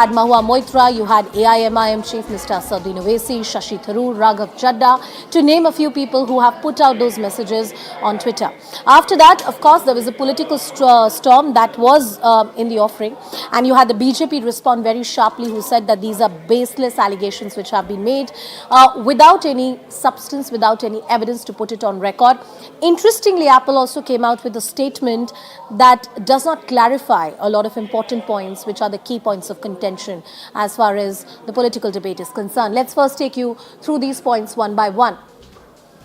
had Mahua Moitra, you had AIMIM Chief Mr. Assaduddin Owaisi, Shashi Tharoor, Raghav Chadda, to name a few people who have put out those messages on Twitter. After that, of course, there was a political storm that was in the offering, and you had the BJP respond very sharply, who said that these are baseless allegations which have been made without any substance, without any evidence to put it on record. Interestingly, Apple also came out with a statement that does not clarify a lot of important points, which are the key points of contention as far as the political debate is concerned. Let's first take you through these points one by one.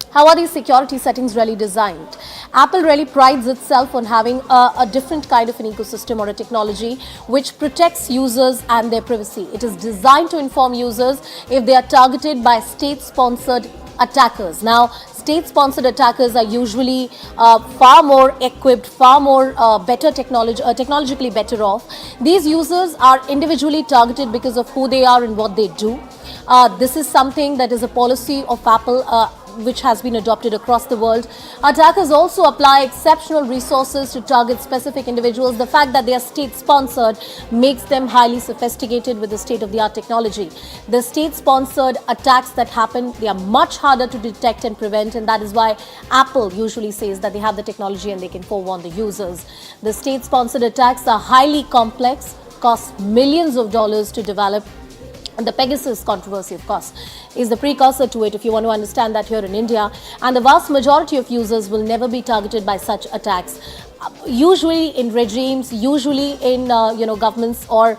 How are these security settings really designed? Apple really prides itself on having a different kind of an ecosystem or a technology which protects users and their privacy. It is designed to inform users if they are targeted by state-sponsored attackers. Now, state-sponsored attackers are usually far more equipped, far more technologically better off. These users are individually targeted because of who they are and what they do. This is something that is a policy of Apple which has been adopted across the world. Attackers also apply exceptional resources to target specific individuals. The fact that they are state-sponsored makes them highly sophisticated with the state-of-the-art technology. The state-sponsored attacks that happen, they are much harder to detect and prevent, and that is why Apple usually says that they have the technology and they can forewarn the users. The state-sponsored attacks are highly complex, cost millions of dollars to develop. And the Pegasus controversy, of course, is the precursor to it if you want to understand that here in India. And the vast majority of users will never be targeted by such attacks. Usually in regimes, usually in governments or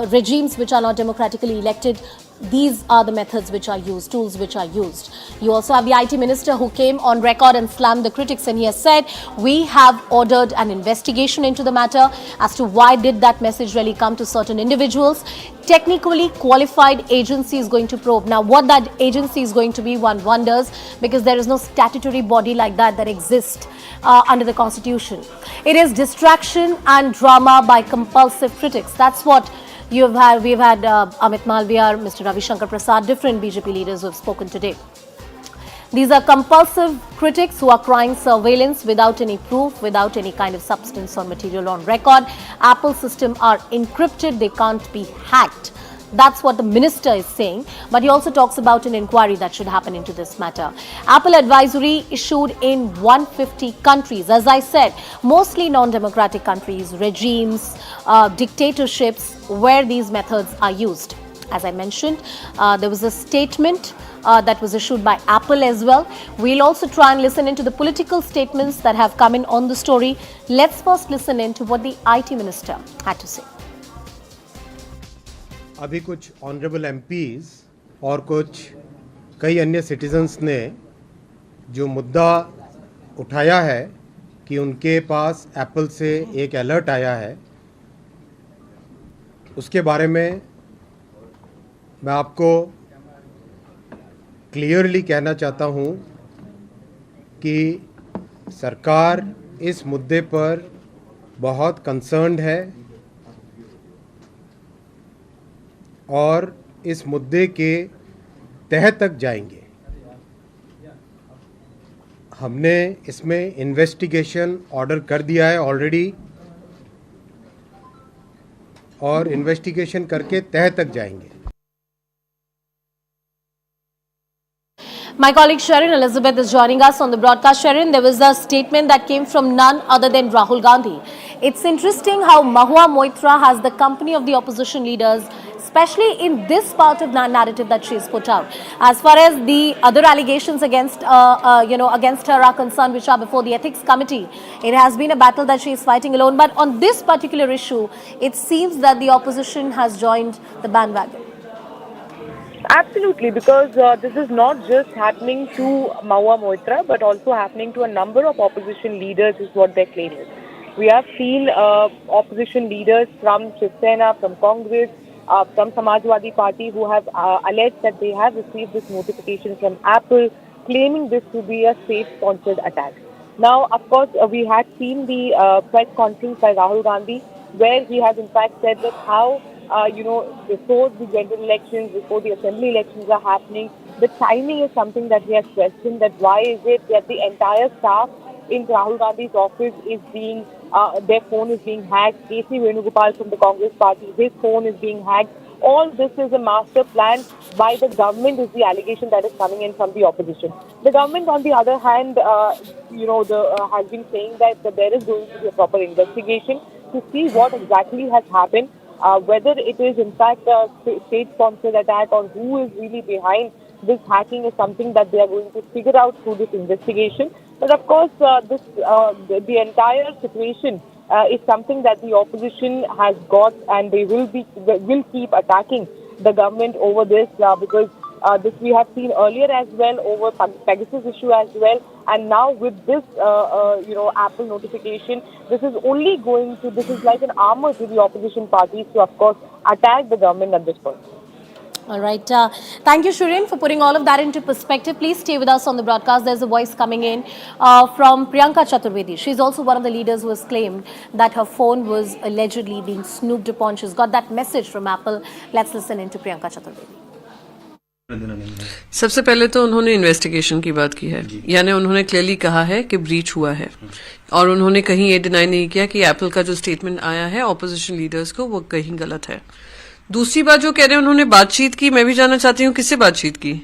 regimes which are not democratically elected, these are the methods which are used, tools which are used. You also have the IT minister who came on record and slammed the critics, and he has said, we have ordered an investigation into the matter as to why did that message really come to certain individuals. Technically qualified agency is going to probe. Now, what that agency is going to be, one wonders, because there is no statutory body like that exists under the Constitution. It is distraction and drama by compulsive critics. That's what we've had Amit Malviya, Mr. Ravi Shankar Prasad, different BJP leaders who have spoken today. These are compulsive critics who are crying surveillance without any proof, without any kind of substance or material on record. Apple systems are encrypted, they can't be hacked. That's what the minister is saying, but he also talks about an inquiry that should happen into this matter. Apple advisory issued in 150 countries. As I said, mostly non-democratic countries, regimes, dictatorships, where these methods are used. As I mentioned, there was a statement that was issued by Apple as well. We'll also try and listen into the political statements that have come in on the story. Let's first listen in to what the IT minister had to say. अभी कुछ honourable MPs और कुछ कई अन्य citizens ने जो मुद्दा उठाया है कि उनके पास एप्पल से एक अलर्ट आया है, उसके बारे में मैं आपको क्लियरली कहना चाहता हूं कि सरकार इस मुद्दे पर बहुत कंसर्न्ड है और इस मुद्दे के तह तक जाएंगे। हमने इसमें इन्वेस्टिगेशन ऑर्डर कर दिया है ऑलरेडी और इन्वेस्टिगेशन करके तह तक जाएंगे। My colleague Sharon Elizabeth is joining us on the broadcast. Sharon, there was a statement that came from none other than Rahul Gandhi. It's interesting how Mahua Moitra has the company of the opposition leaders, especially in this part of the narrative that she's put out. As far as the other allegations against her are concerned, which are before the ethics committee, it has been a battle that she is fighting alone. But on this particular issue, it seems that the opposition has joined the bandwagon. Absolutely, because this is not just happening to Mahua Moitra, but also happening to a number of opposition leaders, is what their claim is. We have seen opposition leaders from Shiv Sena, from Congress, from Samajwadi Party who have alleged that they have received this notification from Apple, claiming this to be a state-sponsored attack. Now, of course, we had seen the press conference by Rahul Gandhi, where he has in fact said that how before the general elections, before the assembly elections are happening, the timing is something that he has questioned, that why is it that the entire staff in Rahul Gandhi's office is being their phone is being hacked. KC Venugopal from the Congress party, his phone is being hacked. All this is a master plan by the government is the allegation that is coming in from the opposition. The government, on the other hand, has been saying that there is going to be a proper investigation to see what exactly has happened, whether it is in fact a state-sponsored attack or who is really behind this hacking is something that they are going to figure out through this investigation. But of course, the entire situation is something that the opposition has got, and they will keep attacking the government over this because this we have seen earlier as well over Pegasus issue as well, and now with this Apple notification, this is like an armor to the opposition parties to of course attack the government at this point. All right. Thank you, Shirin, for putting all of that into perspective. Please stay with us on the broadcast. There's a voice coming in from Priyanka Chaturvedi. She's also one of the leaders who has claimed that her phone was allegedly being snooped upon. She's got that message from Apple. Let's listen into Priyanka Chaturvedi. सबसे पहले तो उन्होंने investigation की बात की है, यानी उन्होंने क्लियरली कहा है कि ब्रीच हुआ है, और उन्होंने कहीं ये डिनाई नहीं किया कि एप्पल का जो स्टेटमेंट आया है ऑपोजिशन लीडर्स को वो कहीं गलत है। दूसरी बात जो कह रहे हैं उन्होंने बातचीत की, मैं भी जानना चाहती हूँ किससे बातचीत की।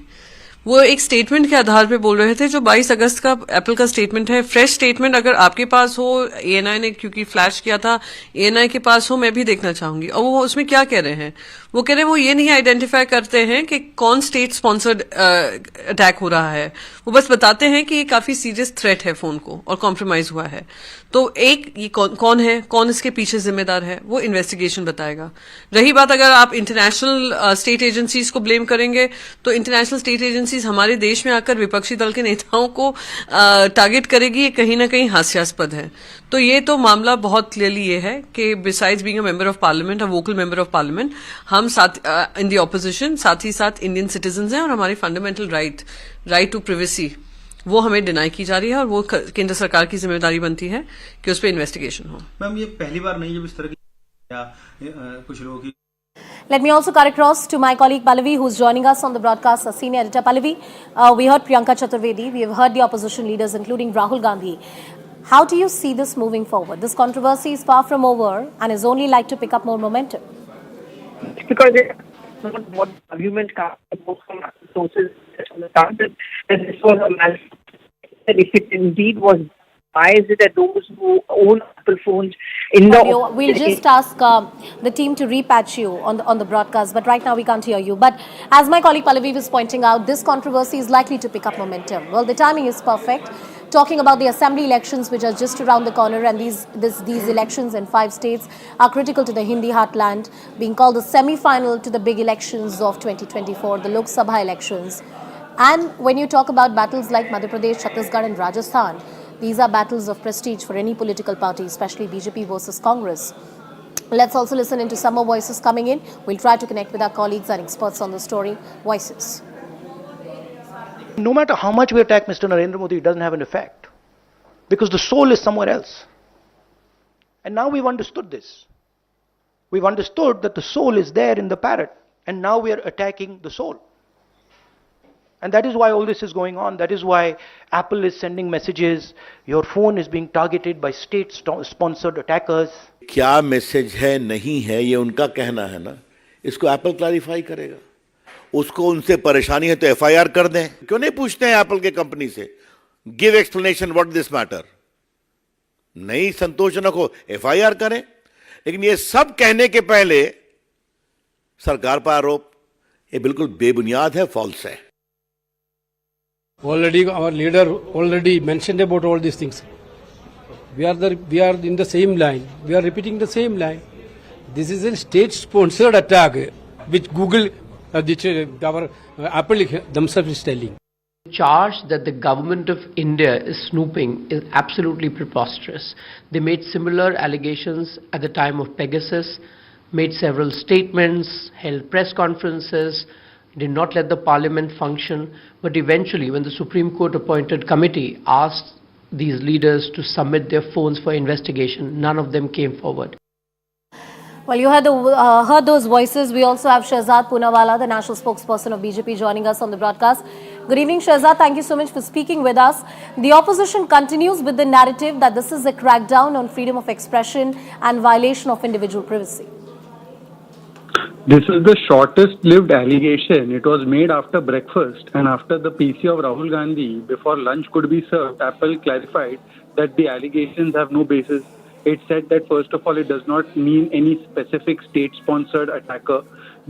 वो एक स्टेटमेंट के आधार पे बोल रहे थे जो 22 अगस्त का एप्पल का स्टेटमेंट है, फ्रेश स्टेटमेंट अगर आपके पास हो, एएनआई ने क्योंकि फ्लैश किया था, एएनआई के पास हो, मैं भी देखना चाहूंगी। और वो उसमें क्या कह रहे हैं, वो कह रहे हैं वो ये नहीं आइडेंटिफाई करते हैं कि कौन स्टेट स्पॉन्सर्ड अटैक हो रहा है, वो बस बताते हैं कि ये काफी सीरियस थ्रेट है फोन को और कॉम्प्रोमाइज हुआ है। तो एक ये कौन है, कौन इसके पीछे जिम्मेदार है, वो इन्वेस्टिगेशन बताएगा। रही बात अगर आप इंटरनेशनल स्टेट एजेंसीज को ब्लेम करेंगे तो इंटरनेशनल स्टेट एजेंसीज हमारे देश में आकर विपक्षी दल के नेताओं को टारगेट करेगी, ये कहीं ना कहीं हास्यास्पद है। तो ये तो मामला बहुत क्लियरली ये है कि besides being a member of parliament, a vocal member of parliament, हम साथ इन दी ऑपोजिशन साथ ही साथ इंडियन सिटीजन हैं और हमारी फंडामेंटल राइट टू प्राइवेसी वो हमें डिनाई की जा रही है और वो केंद्र सरकार की जिम्मेदारी बनती है कि उस पर इन्वेस्टिगेशन हो। मैम ये पहली बार नहीं जब इस तरह की कुछ लोगों की। Let me also cut across to my colleague Pallavi, who's joining us on the broadcast, as senior editor. Pallavi, we heard Priyanka Chaturvedi, we have heard the opposition leaders, including Rahul Gandhi. How do you see this moving forward? This controversy is far from over and is only like to pick up more momentum. Because it's not what argument comes from sources that this was a malfunction. If it indeed was, why is it that those who own Apple phones in the we'll just ask the team to repatch you on the broadcast, but right now we can't hear you. But as my colleague Pallavi was pointing out, this controversy is likely to pick up momentum. Well, the timing is perfect. Talking about the assembly elections, which are just around the corner, and these elections in 5 states are critical to the Hindi heartland, being called the semi-final to the big elections of 2024, the Lok Sabha elections. And when you talk about battles like Madhya Pradesh, Chhattisgarh and Rajasthan, these are battles of prestige for any political party, especially BJP versus Congress. Let's also listen into some more voices coming in. We'll try to connect with our colleagues and experts on the story. Voices. No matter how much we attack Mr. Narendra Modi, it doesn't have an effect. Because the soul is somewhere else. And now we've understood this. We've understood that the soul is there in the parrot. And now we are attacking the soul. And that is why all this is going on. That is why Apple is sending messages. Your phone is being targeted by state-sponsored attackers. क्या message है नहीं है ये उनका कहना है ना, इसको एप्पल क्लैरिफाई करेगा। उसको उनसे परेशानी है तो एफआईआर कर दें, क्यों नहीं पूछते हैं एप्पल के कंपनी से, give explanation what this matter. नहीं संतोषजनक हो एफआईआर करें। लेकिन ये सब कहने के पहले सरकार पर आरोप, ये बिल्कुल बेबुनियाद है, फॉल्स है। Already our leader already mentioned about all these things. We are in the same line. We are repeating the same line. This is a state-sponsored attack, which Google, our Apple themselves is telling. The charge that the government of India is snooping is absolutely preposterous. They made similar allegations at the time of Pegasus, made several statements, held press conferences, did not let the parliament function, but eventually when the Supreme Court appointed committee asked these leaders to submit their phones for investigation, none of them came forward. Well, you heard those voices. We also have Shehzad Poonawalla, the national spokesperson of BJP, joining us on the broadcast. Good evening, Shehzad. Thank you so much for speaking with us. The opposition continues with the narrative that this is a crackdown on freedom of expression and violation of individual privacy. This is the shortest lived allegation. It was made after breakfast and after the PC of Rahul Gandhi, before lunch could be served, Apple clarified that the allegations have no basis. It said that first of all, it does not mean any specific state-sponsored attacker.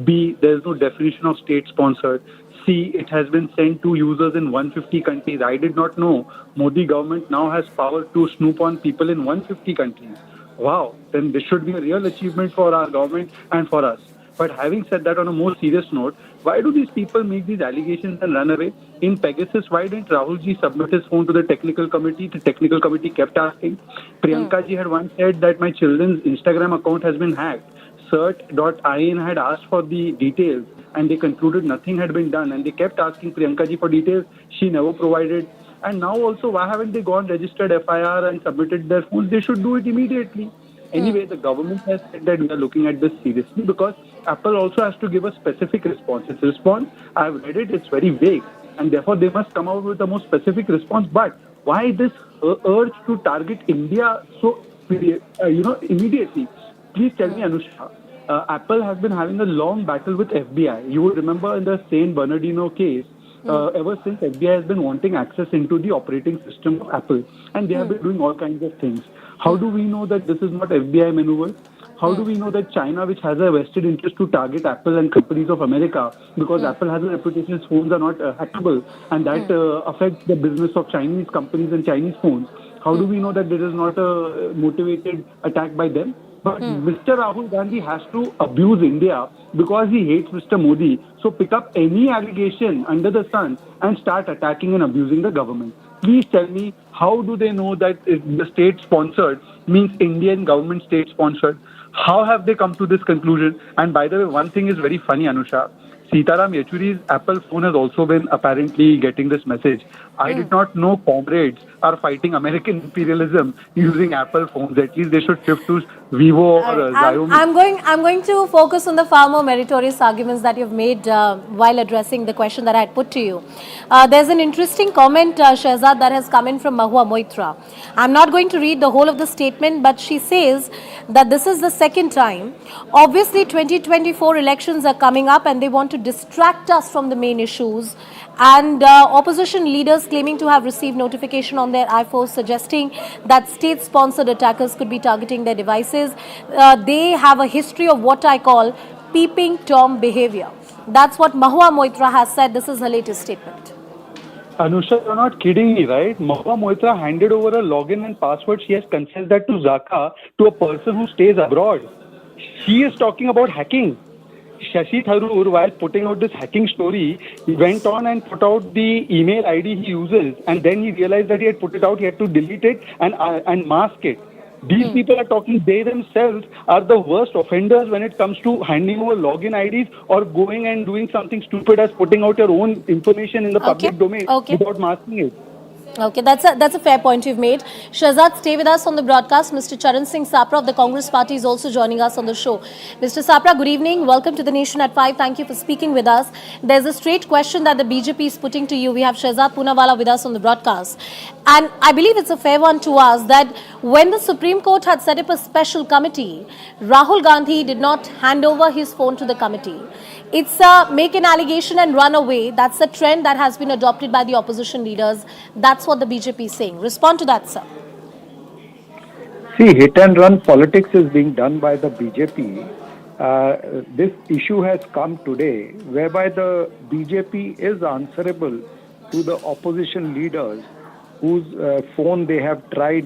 B, there is no definition of state-sponsored. C, it has been sent to users in 150 countries. I did not know Modi government now has power to snoop on people in 150 countries. Wow, then this should be a real achievement for our government and for us. But having said that, on a more serious note, why do these people make these allegations and run away? In Pegasus, why didn't Rahul ji submit his phone to the technical committee? The technical committee kept asking. Priyanka ji had once said that my children's Instagram account has been hacked. Cert.in had asked for the details and they concluded nothing had been done. And they kept asking Priyanka ji for details. She never provided. And now also, why haven't they gone registered FIR and submitted their phones? They should do it immediately. Anyway, the government has said that we are looking at this seriously because Apple also has to give a specific response. Its response, I've read it, it's very vague. And therefore, they must come out with a more specific response. But why this urge to target India so, immediately? Please tell me, Anusha. Apple has been having a long battle with FBI. You will remember in the San Bernardino case, ever since FBI has been wanting access into the operating system of Apple. And they have been doing all kinds of things. How do we know that this is not FBI maneuver? How do we know that China, which has a vested interest to target Apple and companies of America, because Apple has a reputation its phones are not hackable, and that affects the business of Chinese companies and Chinese phones? How do we know that this is not a motivated attack by them? But Mr. Rahul Gandhi has to abuse India because he hates Mr. Modi. So pick up any allegation under the sun and start attacking and abusing the government. Please tell me, how do they know that the state-sponsored means Indian government state-sponsored? How have they come to this conclusion? And by the way, one thing is very funny, Anusha. Sitaram Yechuri's Apple phone has also been apparently getting this message. I did not know comrades are fighting American imperialism using Apple phones. At least they should shift to Vivo or Xiaomi. I'm going to focus on the far more meritorious arguments that you've made while addressing the question that I had put to you. There's an interesting comment, Shehzad, that has come in from Mahua Moitra. I'm not going to read the whole of the statement, but she says that this is the second time. Obviously, 2024 elections are coming up and they want to distract us from the main issues. And opposition leaders claiming to have received notification on their iPhones suggesting that state-sponsored attackers could be targeting their devices. They have a history of what I call peeping Tom behavior. That's what Mahua Moitra has said. This is her latest statement. Anusha, you're not kidding me, right? Mahua Moitra handed over a login and password. She has confessed that to Zaka, to a person who stays abroad. She is talking about hacking. Shashi Tharoor, while putting out this hacking story, he went on and put out the email ID he uses, and then he realized that he had put it out, he had to delete it and mask it. These people are talking, they themselves are the worst offenders when it comes to handing over login IDs or going and doing something stupid as putting out your own information in the public domain without masking it. Okay, that's a fair point you've made. Shehzad, stay with us on the broadcast. Mr. Charan Singh Sapra of the Congress Party is also joining us on the show. Mr. Sapra, good evening. Welcome to the Nation at 5. Thank you for speaking with us. There's a straight question that the BJP is putting to you. We have Shehzad Poonawalla with us on the broadcast. And I believe it's a fair one to ask that when the Supreme Court had set up a special committee, Rahul Gandhi did not hand over his phone to the committee. It's make an allegation and run away. That's the trend that has been adopted by the opposition leaders. That's what the BJP is saying. Respond to that, sir. See, hit and run politics is being done by the BJP. This issue has come today whereby the BJP is answerable to the opposition leaders whose phone they have tried,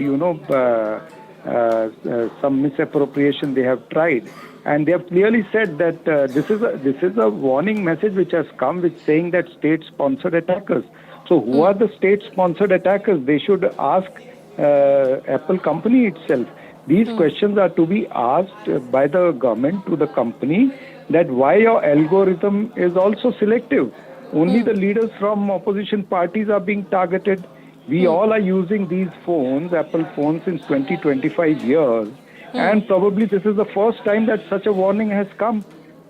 some misappropriation they have tried. And they have clearly said that this is a warning message which has come with saying that state-sponsored attackers. So who are the state-sponsored attackers? They should ask Apple company itself. These questions are to be asked by the government to the company, that why your algorithm is also selective. Only the leaders from opposition parties are being targeted. We all are using these phones, Apple phones, since 20-25 years. And probably this is the first time that such a warning has come.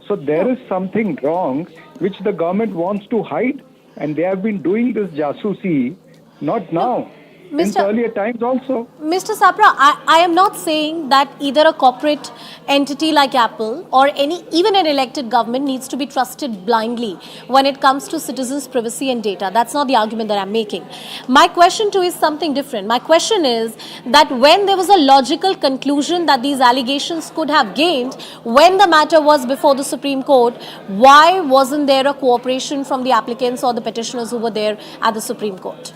So there is something wrong which the government wants to hide. And they have been doing this jasusi, not now, in Mr. earlier times also. Mr. Sapra, I am not saying that either a corporate entity like Apple or even an elected government needs to be trusted blindly when it comes to citizens' privacy and data. That's not the argument that I'm making. My question too is something different. My question is that when there was a logical conclusion that these allegations could have gained when the matter was before the Supreme Court, why wasn't there a cooperation from the applicants or the petitioners who were there at the Supreme Court?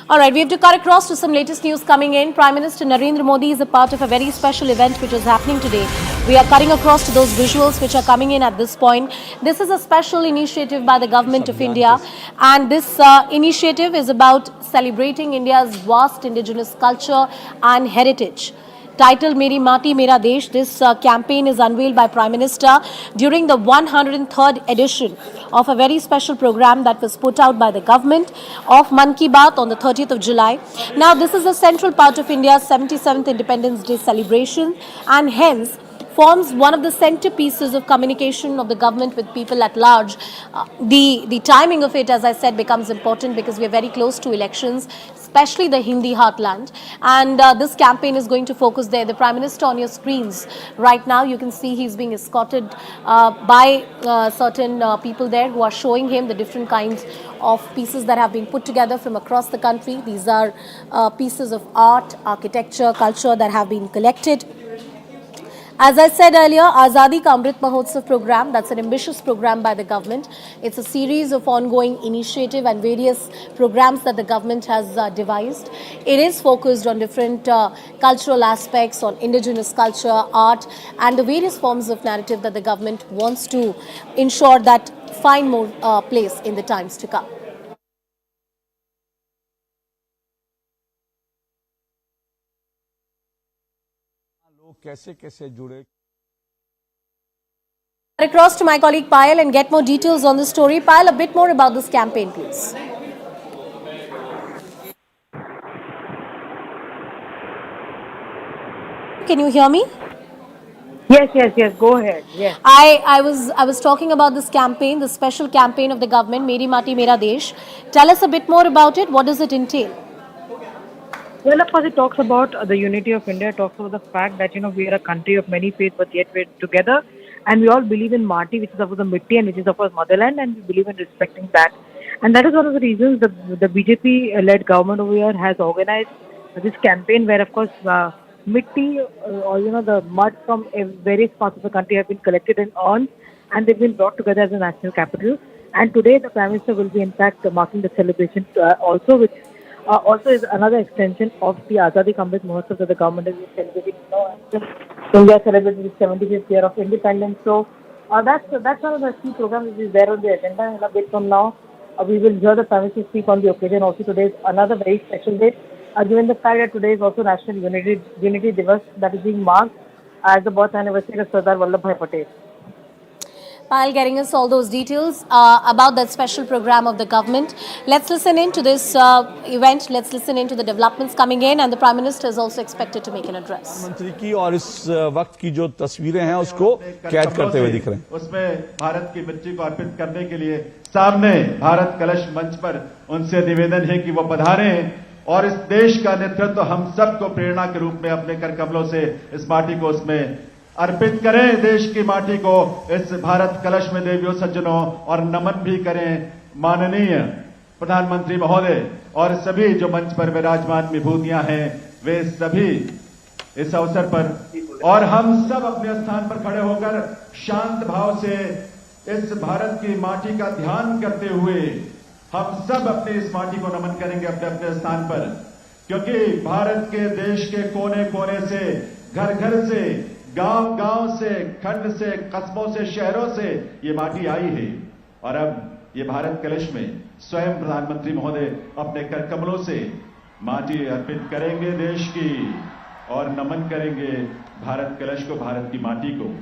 All right, we have to cut across to some latest news coming in. Prime Minister Narendra Modi is a part of a very special event which is happening today. We are cutting across to those visuals which are coming in at this point. This is a special initiative by the Government of India, and this initiative is about celebrating India's vast indigenous culture and heritage. Titled Meri Mati Mera Desh, this campaign is unveiled by Prime Minister during the 103rd edition of a very special program that was put out by the government of Man Ki Baat on the 30th of July. Now, this is a central part of India's 77th Independence Day celebration and hence forms one of the centerpieces of communication of the government with people at large. The timing of it, as I said, becomes important because we are very close to elections, especially the Hindi heartland. And this campaign is going to focus there. The Prime Minister on your screens right now, you can see he's being escorted by certain people there who are showing him the different kinds of pieces that have been put together from across the country. These are pieces of art, architecture, culture that have been collected. As I said earlier, Azadi Ka Amrit Mahotsav program, that's an ambitious program by the government. It's a series of ongoing initiative and various programs that the government has devised. It is focused on different cultural aspects, on indigenous culture, art, and the various forms of narrative that the government wants to ensure that find more place in the times to come. Across to my colleague Payal and get more details on the story. Payal, a bit more about this campaign, please. Can you hear me? Yes. Go ahead. Yes. I was talking about this campaign, the special campaign of the government, Meri Mati Mera Desh. Tell us a bit more about it. What does it entail? Well, of course, it talks about the unity of India. It talks about the fact that, we are a country of many faiths, but yet we're together. And we all believe in Mati, which is of the Mitti and which is of our motherland, and we believe in respecting that. And that is one of the reasons the BJP-led government over here has organized this campaign where, of course, Mitti, or, the mud from various parts of the country have been collected in urns and they've been brought together as a national capital. And today the Prime Minister will be, in fact, marking the celebration also, which also is another extension of the Azadi Ka Amrit Mahotsav that the government is celebrating now. India celebrated its 75th year of independence. So that's one of the key programs which is there on the agenda. And a bit from now, we will hear the Prime Minister speak on the occasion. Also today is another very special day, given the fact that today is also National Unity Divas that is being marked as the birth anniversary of Sardar Vallabhbhai Patel. Payal getting us all those details about that special program of the government. Let's listen in to this event. Let's listen in to the developments coming in, and the Prime Minister is also expected to make an address. मंत्री की और इस वक्त की जो तस्वीरें हैं उसको कैद करते हुए दिख रहे हैं। उसमें भारत की मिट्टी को अर्पित करने के लिए सामने भारत कलश मंच पर उनसे निवेदन है कि वो पधारें और इस देश का नेतृत्व हम सबको प्रेरणा के रूप में अपने कर कमलों से इस माटी को उसमें अर्पित करें, देश की माटी को इस भारत कलश में देवियों सज्जनों और नमन भी करें माननीय प्रधानमंत्री महोदय और सभी जो मंच पर विराजमान विभूतियां हैं वे सभी इस अवसर पर और हम सब अपने स्थान पर खड़े होकर शांत भाव से इस भारत की माटी का ध्यान करते हुए हम सब अपनी इस माटी को नमन करेंगे अपने अपने स्थान पर, क्योंकि भारत के देश के कोने कोने से घर घर से गांव-गांव से खंड से कस्बों से शहरों से ये माटी आई है और अब ये भारत कलश में स्वयं प्रधानमंत्री महोदय अपने कर कमलों से माटी अर्पित करेंगे देश की और नमन करेंगे भारत कलश को, भारत की माटी को।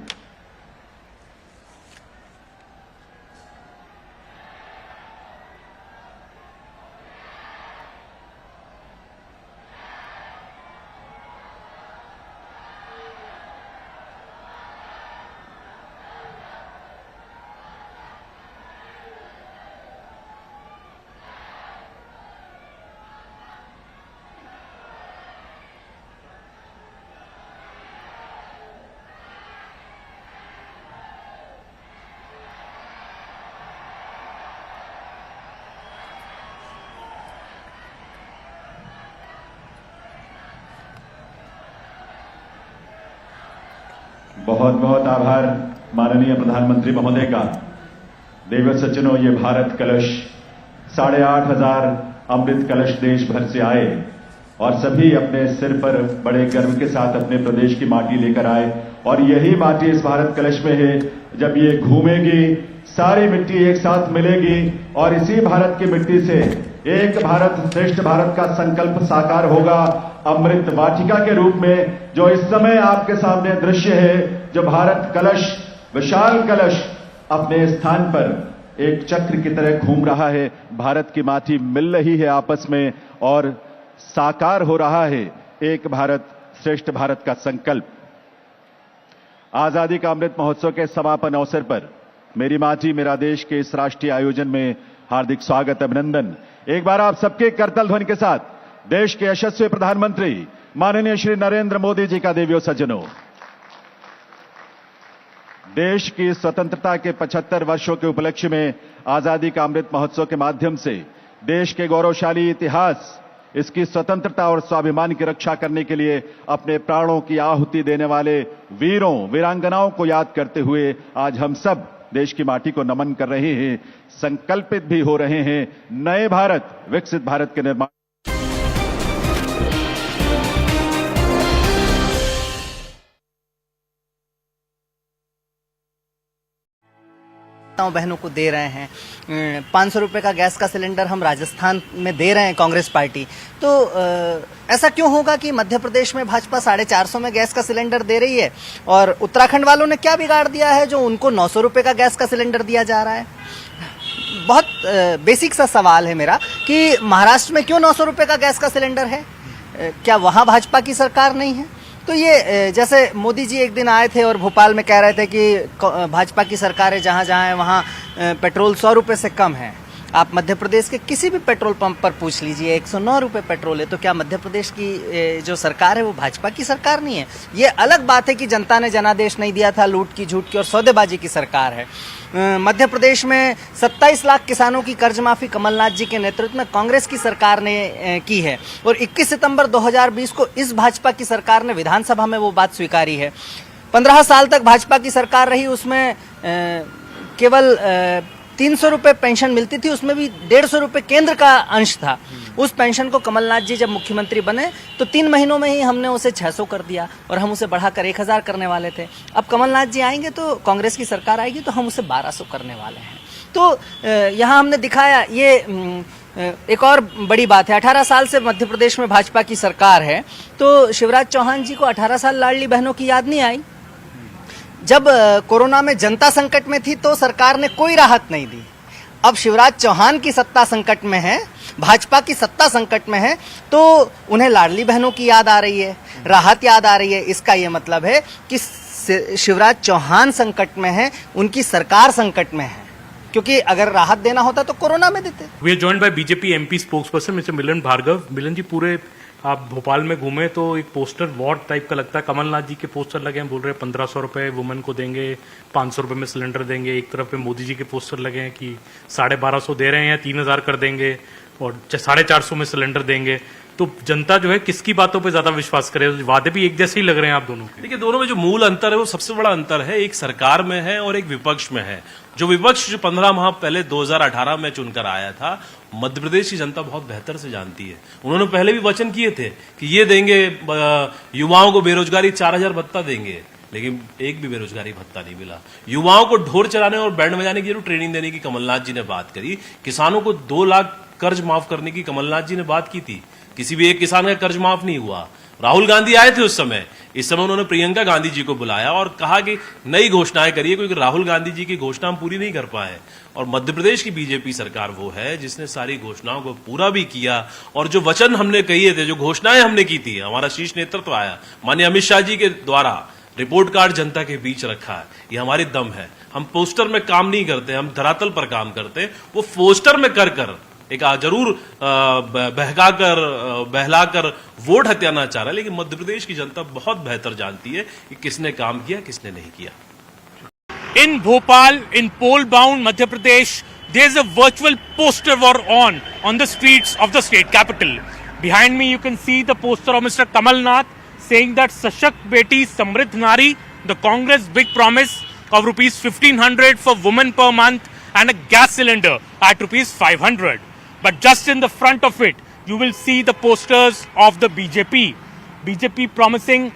बहुत बहुत आभार माननीय प्रधानमंत्री महोदय का। देव सज्जनों, ये भारत कलश 8,500 अमृत कलश देश भर से आए और सभी अपने सिर पर बड़े गर्व के साथ अपने प्रदेश की माटी लेकर आए और यही माटी इस भारत कलश में है। जब ये घूमेगी सारी मिट्टी एक साथ मिलेगी और इसी भारत की मिट्टी से एक भारत श्रेष्ठ भारत का संकल्प साकार होगा अमृत वाटिका के रूप में, जो इस समय आपके सामने दृश्य है। जो भारत कलश, विशाल कलश अपने स्थान पर एक चक्र की तरह घूम रहा है। भारत की माटी मिल रही है आपस में और साकार हो रहा है एक भारत श्रेष्ठ भारत का संकल्प। आजादी का अमृत महोत्सव के समापन अवसर पर मेरी माटी मेरा देश के इस राष्ट्रीय आयोजन में हार्दिक स्वागत, अभिनंदन। एक बार आप सबके करतल ध्वनि के साथ देश के यशस्वी प्रधानमंत्री माननीय श्री नरेंद्र मोदी जी का देवियों सज्जनों। देश की स्वतंत्रता के 75 वर्षों के उपलक्ष्य में आजादी का अमृत महोत्सव के माध्यम से देश के गौरवशाली इतिहास, इसकी स्वतंत्रता और स्वाभिमान की रक्षा करने के लिए अपने प्राणों की आहुति देने वाले वीरों वीरांगनाओं को याद करते हुए आज हम सब देश की माटी को नमन कर रहे हैं, संकल्पित भी हो रहे हैं नए भारत, विकसित भारत के निर्माण। बहनों को दे रहे हैं 500 रुपए का गैस का सिलेंडर हम राजस्थान में दे रहे हैं कांग्रेस पार्टी, तो ऐसा क्यों होगा कि मध्य प्रदेश में भाजपा 450 में गैस का सिलेंडर दे रही है और उत्तराखंड वालों ने क्या बिगाड़ दिया है जो उनको 900 रुपए का गैस का सिलेंडर दिया जा रहा है। बहुत बेसिक सा सवाल है मेरा कि महाराष्ट्र में क्यों 900 रुपए का गैस का सिलेंडर है, क्या वहां भाजपा की सरकार नहीं है? तो ये जैसे मोदी जी एक दिन आए थे और भोपाल में कह रहे थे कि भाजपा की सरकार है, जहाँ जहाँ है वहाँ पेट्रोल 100 रुपये से कम है। आप मध्य प्रदेश के किसी भी पेट्रोल पंप पर पूछ लीजिए 109 रुपये पेट्रोल है। तो क्या मध्य प्रदेश की जो सरकार है वो भाजपा की सरकार नहीं है? ये अलग बात है कि जनता ने जनादेश नहीं दिया था, लूट की झूठ की और सौदेबाजी की सरकार है। मध्य प्रदेश में 27 लाख किसानों की कर्ज माफी कमलनाथ जी के नेतृत्व में कांग्रेस की सरकार ने की है और 21 सितंबर 2020 को इस भाजपा की सरकार ने विधानसभा में वो बात स्वीकारी है। 15 साल तक भाजपा की सरकार रही, उसमें केवल 300 रुपये पेंशन मिलती थी, उसमें भी 150 रुपये केंद्र का अंश था। उस पेंशन को कमलनाथ जी जब मुख्यमंत्री बने तो 3 महीनों में ही हमने उसे 600 कर दिया और हम उसे बढ़ाकर 1000 करने वाले थे। अब कमलनाथ जी आएंगे तो कांग्रेस की सरकार आएगी तो हम उसे 1200 करने वाले हैं। तो यहाँ हमने दिखाया ये एक और बड़ी बात है। 18 साल से मध्य प्रदेश में भाजपा की सरकार है, तो शिवराज चौहान जी को 18 साल लाडली बहनों की याद नहीं आई? जब कोरोना में जनता संकट में थी तो सरकार ने कोई राहत नहीं दी। अब शिवराज चौहान की सत्ता संकट में है, भाजपा की सत्ता संकट में है, तो उन्हें लाडली बहनों की याद आ रही है, राहत याद आ रही है। इसका ये मतलब है कि शिवराज चौहान संकट में है, उनकी सरकार संकट में है, क्योंकि अगर राहत देना होता तो कोरोना में देते। We are joined by BJP MP spokesperson mister Milan Bhargav. Milan ji, पूरे आप भोपाल में घूमे तो एक पोस्टर वॉर्ड टाइप का लगता है, कमलनाथ जी के पोस्टर लगे हैं, बोल रहे हैं 1500 रुपए वुमेन को देंगे, 500 रुपए में सिलेंडर देंगे। एक तरफ पे मोदी जी के पोस्टर लगे हैं कि 1250 दे रहे हैं, 3000 कर देंगे और 450 में सिलेंडर देंगे। तो जनता जो है किसकी बातों पे ज्यादा विश्वास करे? वादे भी एक जैसे ही लग रहे हैं आप दोनों के। देखिए, दोनों में जो मूल अंतर है वो सबसे बड़ा अंतर है, एक सरकार में है और एक विपक्ष में है। जो विपक्ष जो 15 माह पहले 2018 में चुनकर आया था, मध्य प्रदेश की जनता बहुत बेहतर से जानती है। उन्होंने पहले भी वचन किए थे कि ये देंगे, युवाओं को बेरोजगारी 4000 भत्ता देंगे, लेकिन एक भी बेरोजगारी भत्ता नहीं मिला। युवाओं को ढोल चलाने और बैंड बजाने की जरूर ट्रेनिंग देने की कमलनाथ जी ने बात करी। किसानों को 2 लाख कर्ज माफ करने की कमलनाथ जी ने बात की थी, किसी भी एक किसान का कर्ज माफ नहीं हुआ। राहुल गांधी आए थे उस समय, इस समय उन्होंने प्रियंका गांधी जी को बुलाया और कहा कि नई घोषणाएं करिए, क्योंकि राहुल गांधी जी की घोषणा हम पूरी नहीं कर पाए। और मध्य प्रदेश की बीजेपी सरकार वो है जिसने सारी घोषणाओं को पूरा भी किया और जो वचन हमने कहिए थे, जो घोषणाएं हमने की थी, हमारा शीर्ष नेतृत्व आया माननीय अमित शाह जी के द्वारा रिपोर्ट कार्ड जनता के बीच रखा है। ये हमारी दम है। हम पोस्टर में काम नहीं करते, हम धरातल पर काम करते। वो पोस्टर में कर एक जरूर बहलाकर वोट हत्याना चाह रहा है, लेकिन मध्य प्रदेश की जनता बहुत बेहतर जानती है कि किसने काम किया, किसने नहीं किया। In Bhopal, in poll-bound Madhya Pradesh, there's a virtual poster war on the streets of the state capital. Behind me, you can see the poster of Mr. Kamal Nath saying that Sashakt Beti Samridh Nari the Congress big promise of rupees 1500 for women per month and a gas cylinder at rupees 500. But just in the front of it, you will see the posters of the BJP. BJP promising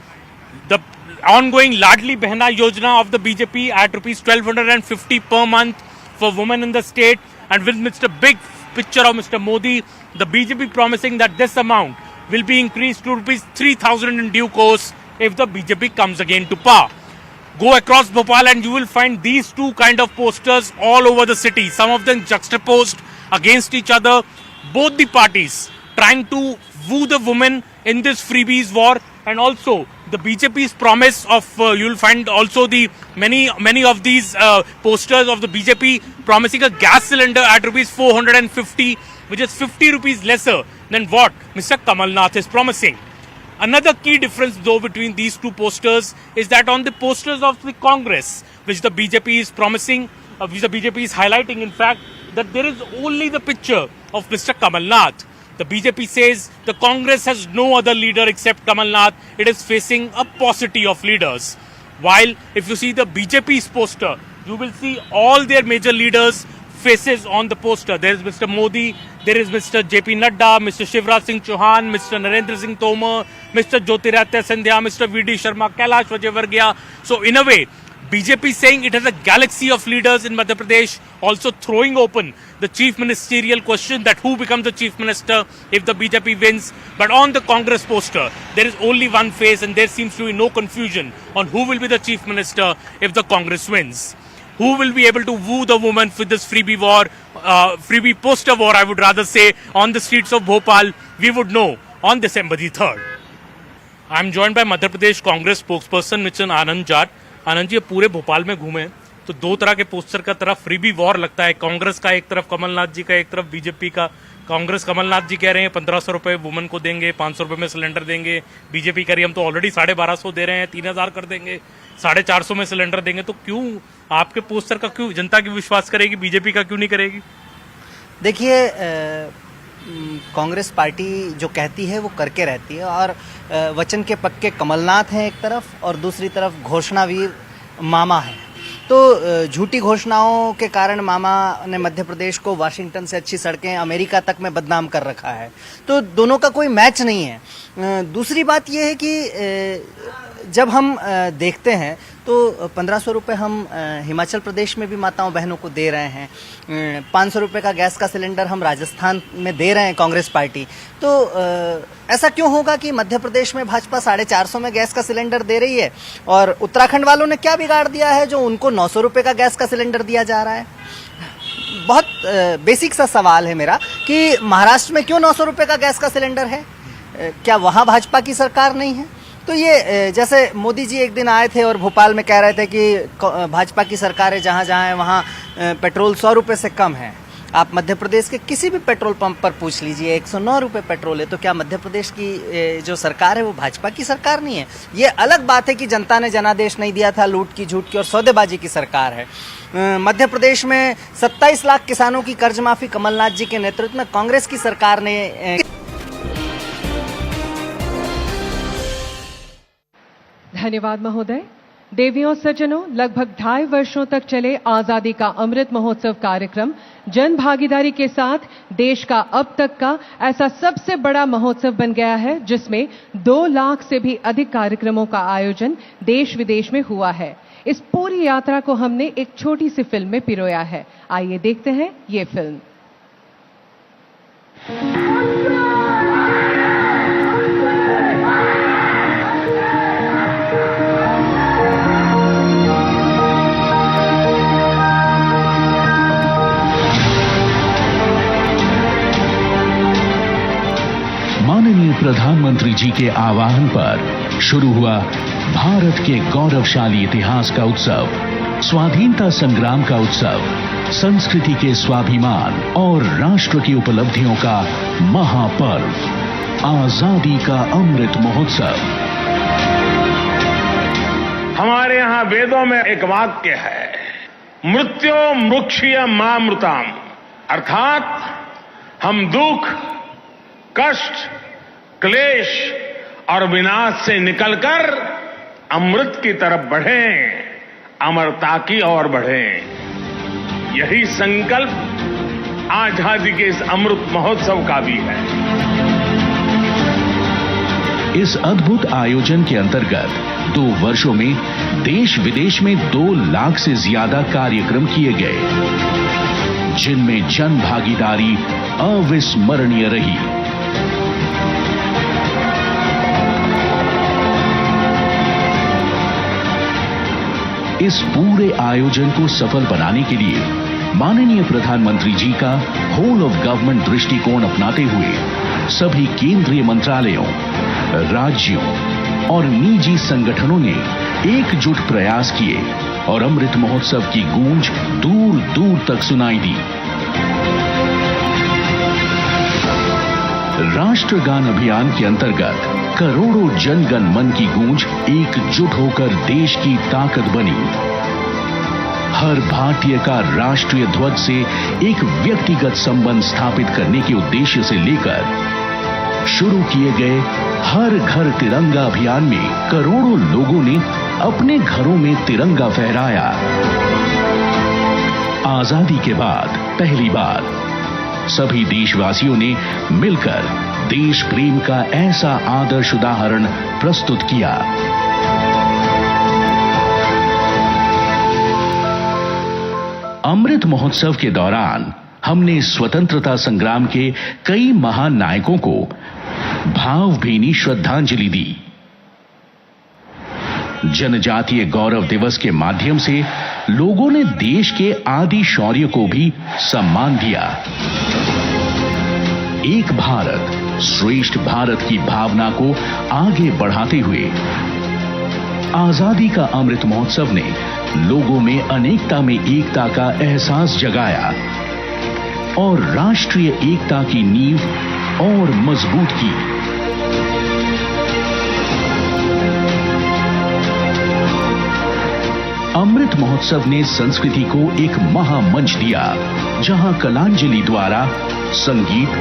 the ongoing Ladli Behna Yojana of the BJP at rupees 1250 per month for women in the state, and with Mr. Big picture of Mr. Modi, the BJP promising that this amount will be increased to rupees 3000 in due course if the BJP comes again to power. Go across Bhopal and you will find these two kind of posters all over the city, some of them juxtaposed against each other, both the parties trying to woo the women in this freebies war, and also the BJP's promise of, you will find also the many of these posters of the BJP promising a gas cylinder at rupees 450, which is 50 rupees lesser than what Mr. Kamal Nath is promising. Another key difference though between these two posters is that on the posters of the Congress, which the BJP is promising, which the BJP is highlighting in fact, that there is only the picture of Mr. Kamal Nath. The BJP says the Congress has no other leader except Kamal Nath. It is facing a paucity of leaders. While if you see the BJP's poster, you will see all their major leaders' faces on the poster. There is Mr. Modi, there is Mr. JP Nadda, Mr. Shivraj Singh Chauhan, Mr. Narendra Singh Tomar, Mr. Jyotiraditya Scindia, Mr. VD Sharma, Kailash Vijayvargiya. So in a way, BJP is saying it has a galaxy of leaders in Madhya Pradesh, also throwing open the chief ministerial question that who becomes the chief minister if the BJP wins. But on the Congress poster, there is only one face and there seems to be no confusion on who will be the chief minister if the Congress wins. Who will be able to woo the woman with this freebie war, freebie poster war, I would rather say, on the streets of Bhopal, we would know on December the 3rd. I am joined by Madhya Pradesh Congress spokesperson Mr. Anand Jat. Anand ji पूरे भोपाल में घूमे तो दो तरह के poster का तरफ freebie war लगता है, कांग्रेस का एक तरफ, कमलनाथ जी का एक तरफ, बीजेपी का। कांग्रेस कमलनाथ जी कह रहे हैं 1500 रुपए वुमेन को देंगे, 500 रुपए में सिलेंडर देंगे। बीजेपी कह रही है हम तो ऑलरेडी 1250 दे रहे हैं, 3000 कर देंगे, 450 में सिलेंडर देंगे। तो क्यों आपके पोस्टर का क्यों जनता की विश्वास करेगी, बीजेपी का क्यों नहीं करेगी? देखिए, कांग्रेस पार्टी जो कहती है वो करके रहती है, और वचन के पक्के कमलनाथ हैं एक तरफ और दूसरी तरफ घोषणावीर मामा है। तो झूठी घोषणाओं के कारण मामा ने मध्य प्रदेश को वाशिंगटन से अच्छी सड़कें अमेरिका तक में बदनाम कर रखा है। तो दोनों का कोई मैच नहीं है। दूसरी बात यह है कि जब हम देखते हैं तो 1500 रुपये हम हिमाचल प्रदेश में भी माताओं बहनों को दे रहे हैं, 500 रुपये का गैस का सिलेंडर हम राजस्थान में दे रहे हैं कांग्रेस पार्टी। तो ऐसा क्यों होगा कि मध्य प्रदेश में भाजपा 450 में गैस का सिलेंडर दे रही है और उत्तराखंड वालों ने क्या बिगाड़ दिया है जो उनको 900 रुपये का गैस का सिलेंडर दिया जा रहा है? बहुत बेसिक सा सवाल है मेरा कि महाराष्ट्र में क्यों 900 रुपये का गैस का सिलेंडर है? क्या वहाँ भाजपा की सरकार नहीं है? तो ये जैसे मोदी जी एक दिन आए थे और भोपाल में कह रहे थे कि भाजपा की सरकारें जहाँ जहाँ है वहाँ पेट्रोल 100 रुपये से कम है। आप मध्य प्रदेश के किसी भी पेट्रोल पंप पर पूछ लीजिए, 109 रुपये पेट्रोल है। तो क्या मध्य प्रदेश की जो सरकार है वो भाजपा की सरकार नहीं है? ये अलग बात है कि जनता ने जनादेश नहीं दिया था, लूट की, झूठ की और सौदेबाजी की सरकार है। मध्य प्रदेश में 27 लाख किसानों की कर्ज माफी कमलनाथ जी के नेतृत्व में कांग्रेस की सरकार ने। धन्यवाद महोदय। देवियों सज्जनों, लगभग 2.5 वर्षों तक चले आजादी का अमृत महोत्सव कार्यक्रम जन भागीदारी के साथ देश का अब तक का ऐसा सबसे बड़ा महोत्सव बन गया है, जिसमें 2 लाख से भी अधिक कार्यक्रमों का आयोजन देश विदेश में हुआ है। इस पूरी यात्रा को हमने एक छोटी सी फिल्म में पिरोया है। आइए देखते हैं ये फिल्म। माननीय प्रधानमंत्री जी के आह्वान पर शुरू हुआ भारत के गौरवशाली इतिहास का उत्सव, स्वाधीनता संग्राम का उत्सव, संस्कृति के स्वाभिमान और राष्ट्र की उपलब्धियों का महापर्व, आजादी का अमृत महोत्सव। हमारे यहाँ वेदों में एक वाक्य है, मृत्यो मृक्षीय मामृताम, अर्थात हम दुख, कष्ट, क्लेश और विनाश से निकलकर अमृत की तरफ बढ़ें, अमरता की ओर बढ़ें। यही संकल्प आजादी के इस अमृत महोत्सव का भी है। इस अद्भुत आयोजन के अंतर्गत 2 वर्षों में देश विदेश में 2 लाख से ज्यादा कार्यक्रम किए गए, जिनमें जन भागीदारी अविस्मरणीय रही। इस पूरे आयोजन को सफल बनाने के लिए माननीय प्रधानमंत्री जी का होल ऑफ गवर्नमेंट दृष्टिकोण अपनाते हुए सभी केंद्रीय मंत्रालयों, राज्यों और निजी संगठनों ने एकजुट प्रयास किए और अमृत महोत्सव की गूंज दूर दूर तक सुनाई दी। राष्ट्रगान अभियान के अंतर्गत करोड़ों जनगण मन की गूंज एकजुट होकर देश की ताकत बनी। हर भारतीय का राष्ट्रीय ध्वज से एक व्यक्तिगत संबंध स्थापित करने के उद्देश्य से लेकर शुरू किए गए हर घर तिरंगा अभियान में करोड़ों लोगों ने अपने घरों में तिरंगा फहराया। आजादी के बाद पहली बार सभी देशवासियों ने मिलकर देश प्रेम का ऐसा आदर्श उदाहरण प्रस्तुत किया। अमृत महोत्सव के दौरान हमने स्वतंत्रता संग्राम के कई महान नायकों को भावभीनी श्रद्धांजलि दी। जनजातीय गौरव दिवस के माध्यम से लोगों ने देश के आदि शौर्य को भी सम्मान दिया। एक भारत श्रेष्ठ भारत की भावना को आगे बढ़ाते हुए आजादी का अमृत महोत्सव ने लोगों में अनेकता में एकता का एहसास जगाया और राष्ट्रीय एकता की नींव और मजबूत की। अमृत महोत्सव ने संस्कृति को एक महामंच दिया, जहां कलांजलि द्वारा संगीत,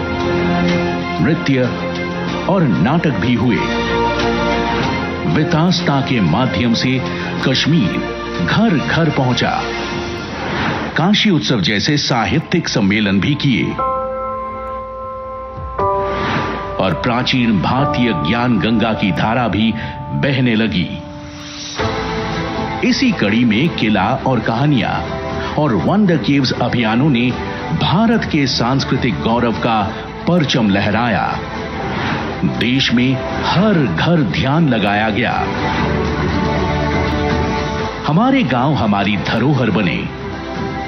नृत्य और नाटक भी हुए। वितास्ता के माध्यम से कश्मीर घर घर पहुंचा। काशी उत्सव जैसे साहित्यिक सम्मेलन भी किए और प्राचीन भारतीय ज्ञान गंगा की धारा भी बहने लगी। इसी कड़ी में किला और कहानियां और वंडर केव्स अभियानों ने भारत के सांस्कृतिक गौरव का परचम लहराया। देश में हर घर ध्यान लगाया गया। हमारे गांव हमारी धरोहर बने।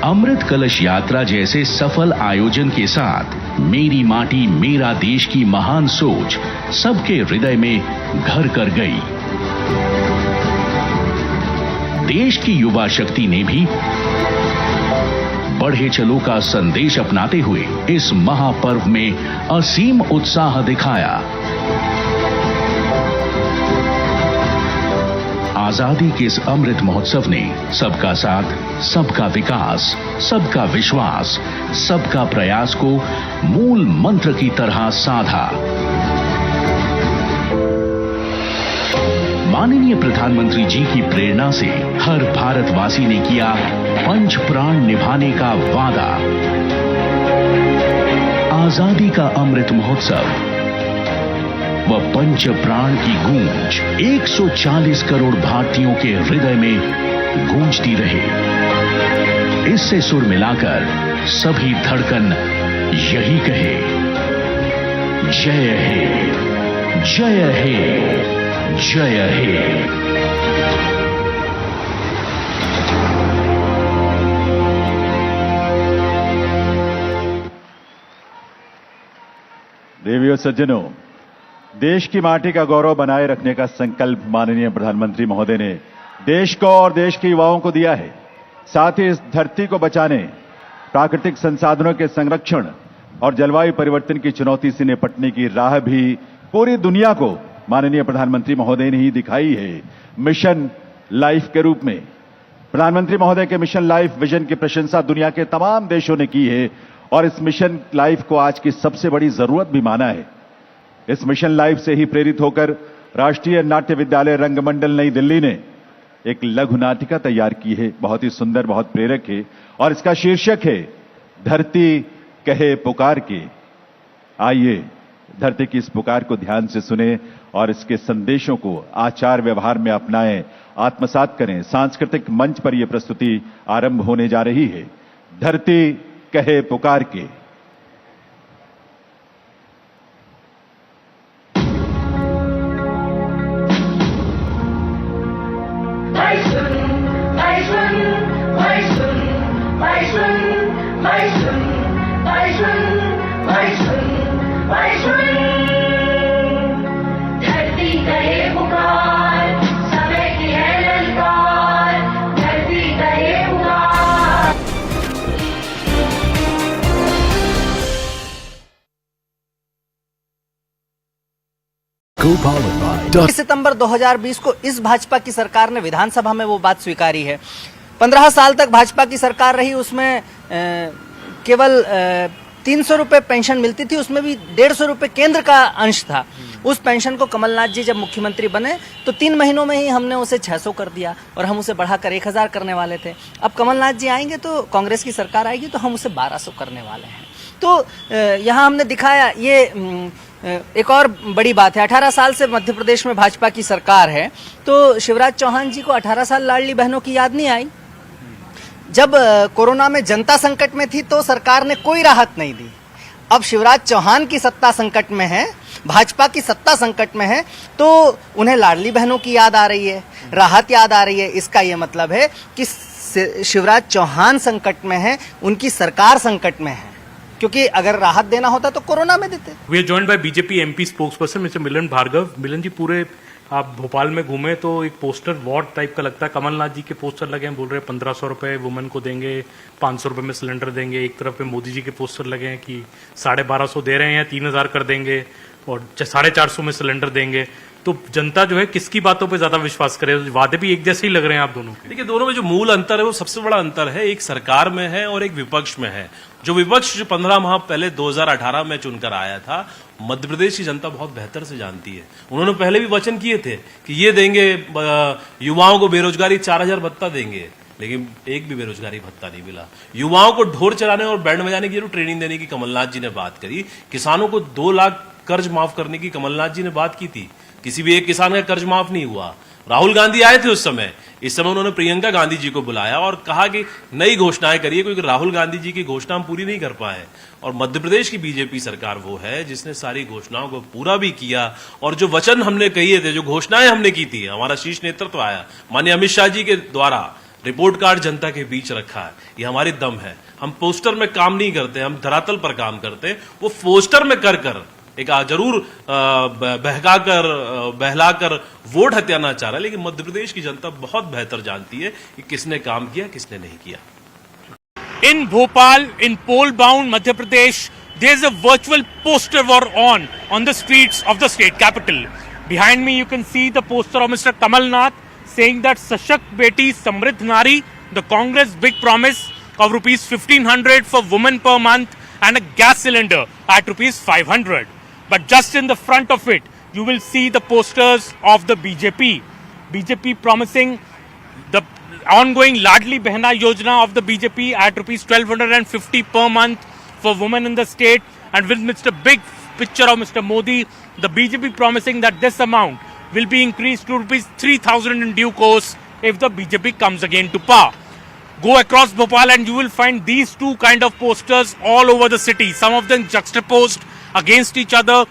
अमृत कलश यात्रा जैसे सफल आयोजन के साथ मेरी माटी मेरा देश की महान सोच सबके हृदय में घर कर गई। देश की युवा शक्ति ने भी बढ़े चलो का संदेश अपनाते हुए इस महापर्व में असीम उत्साह दिखाया। आजादी के इस अमृत महोत्सव ने सबका साथ, सबका विकास, सबका विश्वास, सबका प्रयास को मूल मंत्र की तरह साधा। माननीय प्रधानमंत्री जी की प्रेरणा से हर भारतवासी ने किया पंच प्राण निभाने का वादा। आजादी का अमृत महोत्सव व पंच प्राण की गूंज 140 करोड़ भारतीयों के हृदय में गूंजती रहे। इससे सुर मिलाकर सभी धड़कन यही कहे, जय हे, जय हे, जय हे। देवियों सज्जनों, देश की माटी का गौरव बनाए रखने का संकल्प माननीय प्रधानमंत्री महोदय ने देश को और देश के युवाओं को दिया है। साथ ही इस धरती को बचाने, प्राकृतिक संसाधनों के संरक्षण और जलवायु परिवर्तन की चुनौती से निपटने की राह भी पूरी दुनिया को माननीय प्रधानमंत्री महोदय ने ही दिखाई है मिशन लाइफ के रूप में। प्रधानमंत्री महोदय के मिशन लाइफ विजन की प्रशंसा दुनिया के तमाम देशों ने की है और इस मिशन लाइफ को आज की सबसे बड़ी जरूरत भी माना है। इस मिशन लाइफ से ही प्रेरित होकर राष्ट्रीय नाट्य विद्यालय रंगमंडल नई दिल्ली ने एक लघु नाटिका तैयार की है, बहुत ही सुंदर, बहुत प्रेरक है और इसका शीर्षक है धरती कहे पुकार के। आइए धरती की इस पुकार को ध्यान से सुने और इसके संदेशों को आचार व्यवहार में अपनाएं, आत्मसात करें। सांस्कृतिक मंच पर यह प्रस्तुति आरंभ होने जा रही है। धरती कहे पुकार के। सितंबर 2020 को इस भाजपा की सरकार ने विधानसभा में वो बात स्वीकारी है। 15 साल तक भाजपा की सरकार रही, उसमें केवल 300 रुपए पेंशन मिलती थी, उसमें भी 150 रुपए केंद्र का अंश था। उस पेंशन को कमलनाथ जी जब मुख्यमंत्री बने तो 3 महीनों में ही हमने उसे 600 कर दिया और हम उसे बढ़ाकर 1000 करने वाले थे। अब कमलनाथ जी आएंगे तो कांग्रेस की सरकार आएगी तो हम उसे 1200 करने वाले हैं। तो यहाँ हमने दिखाया, ये एक और बड़ी बात है। 18 साल से मध्य प्रदेश में भाजपा की सरकार है, तो शिवराज चौहान जी को 18 साल लाडली बहनों की याद नहीं आई? जब कोरोना में जनता संकट में थी तो सरकार ने कोई राहत नहीं दी। अब शिवराज चौहान की सत्ता संकट में है, भाजपा की सत्ता संकट में है, तो उन्हें लाडली बहनों की याद आ रही है, राहत याद आ रही है। इसका यह मतलब है कि शिवराज चौहान संकट में है, उनकी सरकार संकट में है, क्योंकि अगर राहत देना होता तो कोरोना में देते। We are joined by BJP MP spokesperson mister Milan Bhargav. Milan ji, पूरे आप भोपाल में घूमे तो एक पोस्टर वॉर टाइप का लगता है। कमलनाथ जी के पोस्टर लगे हैं, बोल रहे हैं 1500 रुपए वुमेन को देंगे, 500 रुपए में सिलेंडर देंगे। एक तरफ पे मोदी जी के पोस्टर लगे हैं कि 1250 दे रहे हैं, 3000 कर देंगे और 450 में सिलेंडर देंगे। तो जनता जो है किसकी बातों पे ज्यादा विश्वास करे? वादे भी एक जैसे ही लग रहे हैं आप दोनों के। देखिए, दोनों में जो मूल अंतर है वो सबसे बड़ा अंतर है, एक सरकार में है और एक विपक्ष में है। जो विपक्ष जो 15 माह पहले 2018 में चुनकर आया था, मध्य प्रदेश की जनता बहुत बेहतर से जानती है। उन्होंने पहले भी वचन किए थे कि ये देंगे, युवाओं को बेरोजगारी 4000 भत्ता देंगे, लेकिन एक भी बेरोजगारी भत्ता नहीं मिला। युवाओं को ढोल चलाने और बैंड बजाने की ट्रेनिंग देने की कमलनाथ जी ने बात करी। किसानों को 2 लाख कर्ज माफ करने की कमलनाथ जी ने बात की थी, किसी भी एक किसान का कर्ज माफ नहीं हुआ। राहुल गांधी आए थे उस समय, इस समय उन्होंने प्रियंका गांधी जी को बुलाया और कहा कि नई घोषणाएं करिए, क्योंकि राहुल गांधी जी की घोषणा हम पूरी नहीं कर पाए। और मध्य प्रदेश की बीजेपी सरकार वो है जिसने सारी घोषणाओं को पूरा भी किया और जो वचन हमने कहिए थे, जो घोषणाएं हमने की थी, हमारा शीर्ष नेतृत्व आया माननीय अमित शाह जी के द्वारा रिपोर्ट कार्ड जनता के बीच रखा है। ये हमारी दम है। हम पोस्टर में काम नहीं करते, हम धरातल पर काम करते। वो पोस्टर में कर एक जरूर बहलाकर वोट हत्याना चाह रहा है, लेकिन मध्य प्रदेश की जनता बहुत बेहतर जानती है कि किसने काम किया, किसने नहीं किया। In Bhopal, in poll-bound Madhya Pradesh, there's a virtual poster war on the streets of the state capital. Behind me, you can see the poster of Mr. Kamal Nath saying that Sashakt Beti Samridh Nari, the Congress big promise of rupees 1500 for women per month and a gas cylinder at rupees 500. But just in the front of it, you will see the posters of the BJP. BJP promising the ongoing Ladli Behna Yojana of the BJP at rupees 1250 per month for women in the state, and with Mr. Big picture of Mr. Modi, the BJP promising that this amount will be increased to rupees 3000 in due course if the BJP comes again to power. Go across Bhopal and you will find these two kind of posters all over the city, some of them juxtaposed against each other,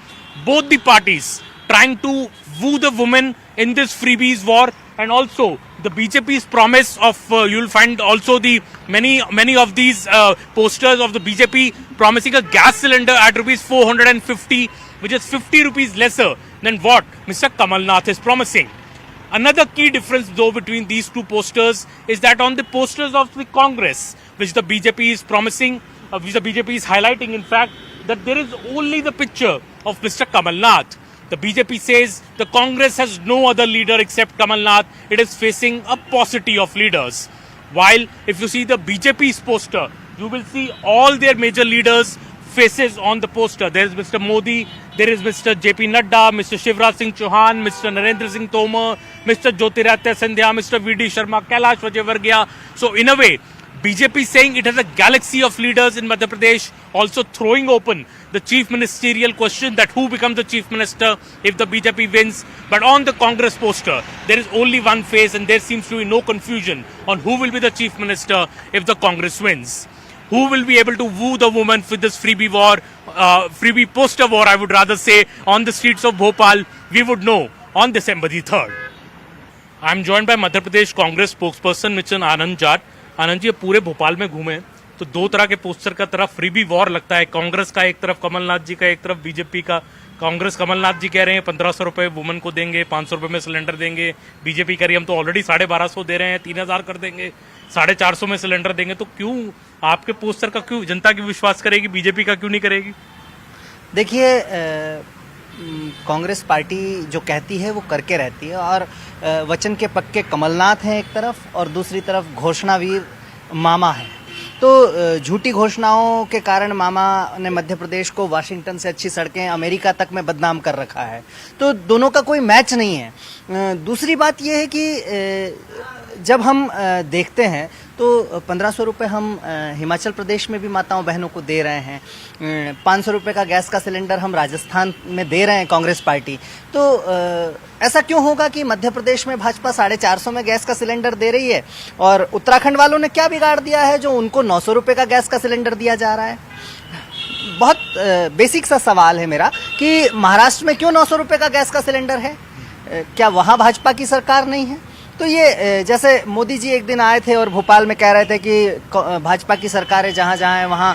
both the parties trying to woo the women in this freebies war, and also the BJP's promise of you'll find also the many of these posters of the BJP promising a gas cylinder at rupees 450, which is 50 rupees lesser than what Mr. Kamal Nath is promising. Another key difference though between these two posters is that on the posters of the Congress, which the BJP is promising, which the BJP is highlighting in fact, that there is only the picture of Mr. Kamal Nath. The BJP says the Congress has no other leader except Kamal Nath. It is facing a paucity of leaders. While if you see the BJP's poster, you will see all their major leaders faces on the poster. There is Mr. Modi, there is Mr. JP Nadda, Mr. Shivraj Singh Chauhan, Mr. Narendra Singh Tomar, Mr. Jyotiraditya Scindia, Mr. VD Sharma, Kailash Vijayvargiya. So in a way, BJP is saying it has a galaxy of leaders in Madhya Pradesh, also throwing open the chief ministerial question that who becomes the chief minister if the BJP wins. But on the Congress poster, there is only one face and there seems to be no confusion on who will be the chief minister if the Congress wins. Who will be able to woo the woman with this freebie war, freebie poster war, I would rather say, on the streets of Bhopal, we would know on December the 3rd. I am joined by Madhya Pradesh Congress spokesperson Mr. Anand Jat. Anand ji पूरे भोपाल में घूमे तो दो तरह के poster का तरफ freebie war लगता है, कांग्रेस का एक तरफ, कमलनाथ जी का एक तरफ, बीजेपी का। कांग्रेस कमलनाथ जी कह रहे हैं 1500 रुपए वुमेन को देंगे, 500 रुपए में सिलेंडर देंगे। बीजेपी कह रही है हम तो ऑलरेडी 1250 दे रहे हैं, 3000 कर देंगे, 450 में सिलेंडर देंगे। तो क्यों आपके पोस्टर का क्यों जनता की विश्वास करेगी, बीजेपी का क्यों नहीं करेगी? देखिए, कांग्रेस पार्टी जो कहती है वो करके रहती है और वचन के पक्के कमलनाथ हैं एक तरफ और दूसरी तरफ घोषणावीर मामा है। तो झूठी घोषणाओं के कारण मामा ने मध्य प्रदेश को वाशिंगटन से अच्छी सड़कें अमेरिका तक में बदनाम कर रखा है। तो दोनों का कोई मैच नहीं है। दूसरी बात यह है कि जब हम देखते हैं तो 1500 रुपये हम हिमाचल प्रदेश में भी माताओं बहनों को दे रहे हैं, 500 रुपये का गैस का सिलेंडर हम राजस्थान में दे रहे हैं कांग्रेस पार्टी। तो ऐसा क्यों होगा कि मध्य प्रदेश में भाजपा 450 में गैस का सिलेंडर दे रही है और उत्तराखंड वालों ने क्या बिगाड़ दिया है जो उनको 900 रुपये का गैस का सिलेंडर दिया जा रहा है? बहुत बेसिक सा सवाल है मेरा कि महाराष्ट्र में क्यों 900 रुपये का गैस का सिलेंडर है? क्या वहाँ भाजपा की सरकार नहीं है? तो ये जैसे मोदी जी एक दिन आए थे और भोपाल में कह रहे थे कि भाजपा की सरकार है जहाँ जहाँ है वहाँ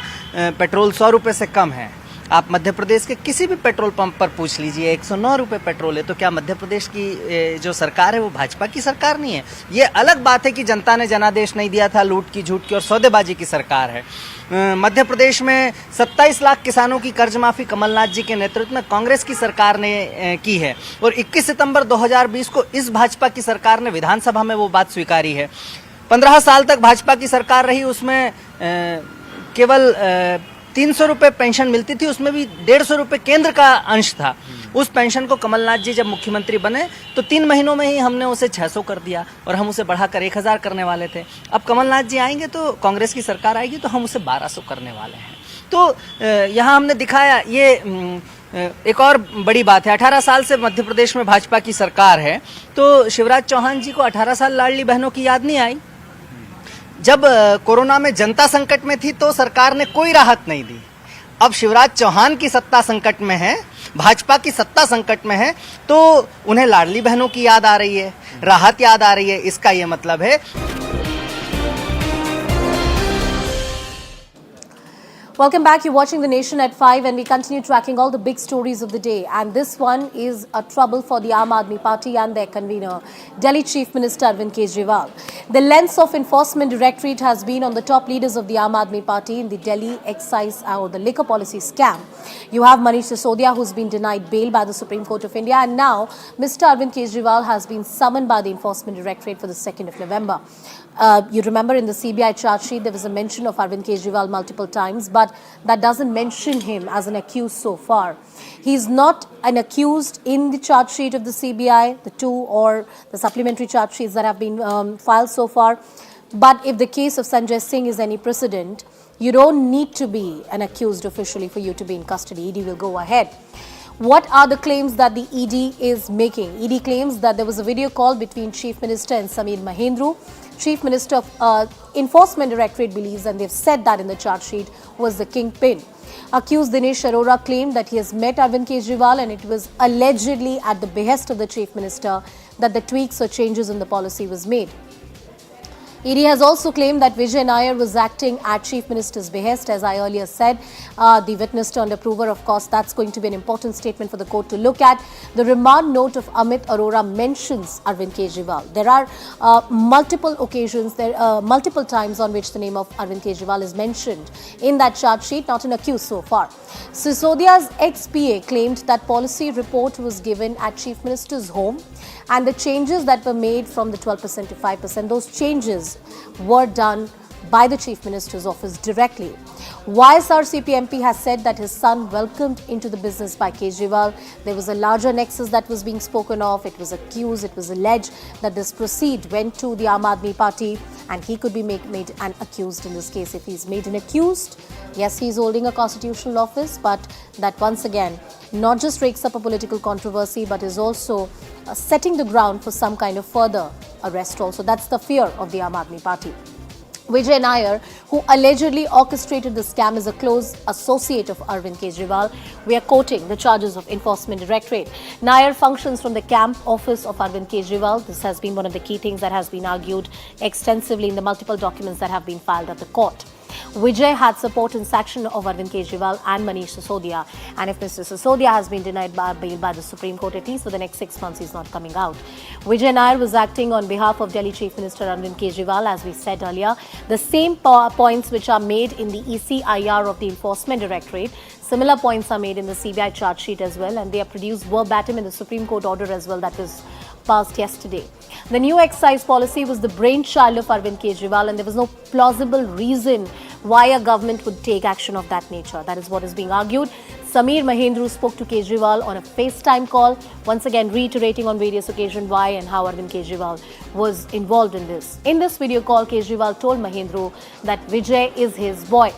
पेट्रोल 100 रुपये से कम है। आप मध्य प्रदेश के किसी भी पेट्रोल पंप पर पूछ लीजिए 109 रुपये पेट्रोल है। तो क्या मध्य प्रदेश की जो सरकार है वो भाजपा की सरकार नहीं है? ये अलग बात है कि जनता ने जनादेश नहीं दिया था, लूट की झूठ की और सौदेबाजी की सरकार है। मध्य प्रदेश में 27 लाख किसानों की कर्ज माफी कमलनाथ जी के नेतृत्व में कांग्रेस की सरकार ने की है और 21 सितंबर 2020 को इस भाजपा की सरकार ने विधानसभा में वो बात स्वीकारी है। 15 साल तक भाजपा की सरकार रही, उसमें केवल 300 रुपये पेंशन मिलती थी, उसमें भी 150 रुपये केंद्र का अंश था। उस पेंशन को कमलनाथ जी जब मुख्यमंत्री बने तो 3 महीनों में ही हमने उसे 600 कर दिया और हम उसे बढ़ाकर 1000 करने वाले थे। अब कमलनाथ जी आएंगे तो कांग्रेस की सरकार आएगी तो हम उसे 1200 करने वाले हैं। तो यहाँ हमने दिखाया ये एक और बड़ी बात है। 18 साल से मध्य प्रदेश में भाजपा की सरकार है तो शिवराज चौहान जी को 18 साल लाडली बहनों की याद नहीं आई? जब कोरोना में जनता संकट में थी तो सरकार ने कोई राहत नहीं दी। अब शिवराज चौहान की सत्ता संकट में है, भाजपा की सत्ता संकट में है तो उन्हें लाडली बहनों की याद आ रही है, राहत याद आ रही है। इसका ये मतलब है। Welcome back. You're watching The Nation at 5 and we continue tracking all the big stories of the day. And this one is a trouble for the Aam Aadmi Party and their convener, Delhi Chief Minister Arvind Kejriwal. The lens of Enforcement Directorate has been on the top leaders of the Aam Aadmi Party in the Delhi excise or the liquor policy scam. You have Manish Sisodia, who's been denied bail by the Supreme Court of India, and now Mr. Arvind Kejriwal has been summoned by the Enforcement Directorate for the 2nd of November. You remember in the CBI charge sheet there was a mention of Arvind Kejriwal multiple times, but that doesn't mention him as an accused so far. He's not an accused in the charge sheet of the CBI, the 2 or the supplementary charge sheets that have been filed so far. But if the case of Sanjay Singh is any precedent, you don't need to be an accused officially for you to be in custody. ED will go ahead. What are the claims that the ED is making? ED claims that there was a video call between Chief Minister and Sameer Mahendru. Chief Minister of Enforcement Directorate believes, and they've said that in the charge sheet, was the kingpin. Accused Dinesh Arora claimed that he has met Arvind Kejriwal and it was allegedly at the behest of the Chief Minister that the tweaks or changes in the policy was made. ED has also claimed that Vijay Nair was acting at Chief Minister's behest. As I earlier said, the witness turned approver, of course, that's going to be an important statement for the court to look at. The remand note of Amit Arora mentions Arvind Kejriwal. There are multiple occasions, multiple times on which the name of Arvind Kejriwal is mentioned in that charge sheet, not an accused so far. Sisodia's ex-PA claimed that policy report was given at Chief Minister's home and the changes that were made from the 12% to 5%, those changes were done by the Chief Minister's office directly. YSR CPMP has said that his son welcomed into the business by Kejriwal. There was a larger nexus that was being spoken of. It was accused, it was alleged that this proceed went to the Aam Aadmi Party and he could be made an accused in this case. If he's made an accused, yes, he's holding a constitutional office, but that once again not just rakes up a political controversy but is also setting the ground for some kind of further arrest also. That's the fear of the Aam Aadmi Party. Vijay Nair, who allegedly orchestrated the scam, is a close associate of Arvind Kejriwal. We are quoting the charges of Enforcement Directorate. Nair functions from the camp office of Arvind Kejriwal. This has been one of the key things that has been argued extensively in the multiple documents that have been filed at the court. Vijay had support in sanction of Arvind Kejriwal and Manish Sisodia. And if Mr. Sisodia has been denied bail by the Supreme Court, at least for the next 6 months, he's not coming out. Vijay Nair was acting on behalf of Delhi Chief Minister Arvind Kejriwal, as we said earlier. The same points which are made in the ECIR of the Enforcement Directorate, similar points are made in the CBI charge sheet as well, and they are produced verbatim in the Supreme Court order as well that was passed yesterday. The new excise policy was the brainchild of Arvind Kejriwal, and there was no plausible reason why a government would take action of that nature. That is what is being argued. Sameer Mahendru spoke to Kejriwal on a FaceTime call, once again reiterating on various occasions why and how Arvind Kejriwal was involved in this. In this video call, Kejriwal told Mahendru that Vijay is his boy.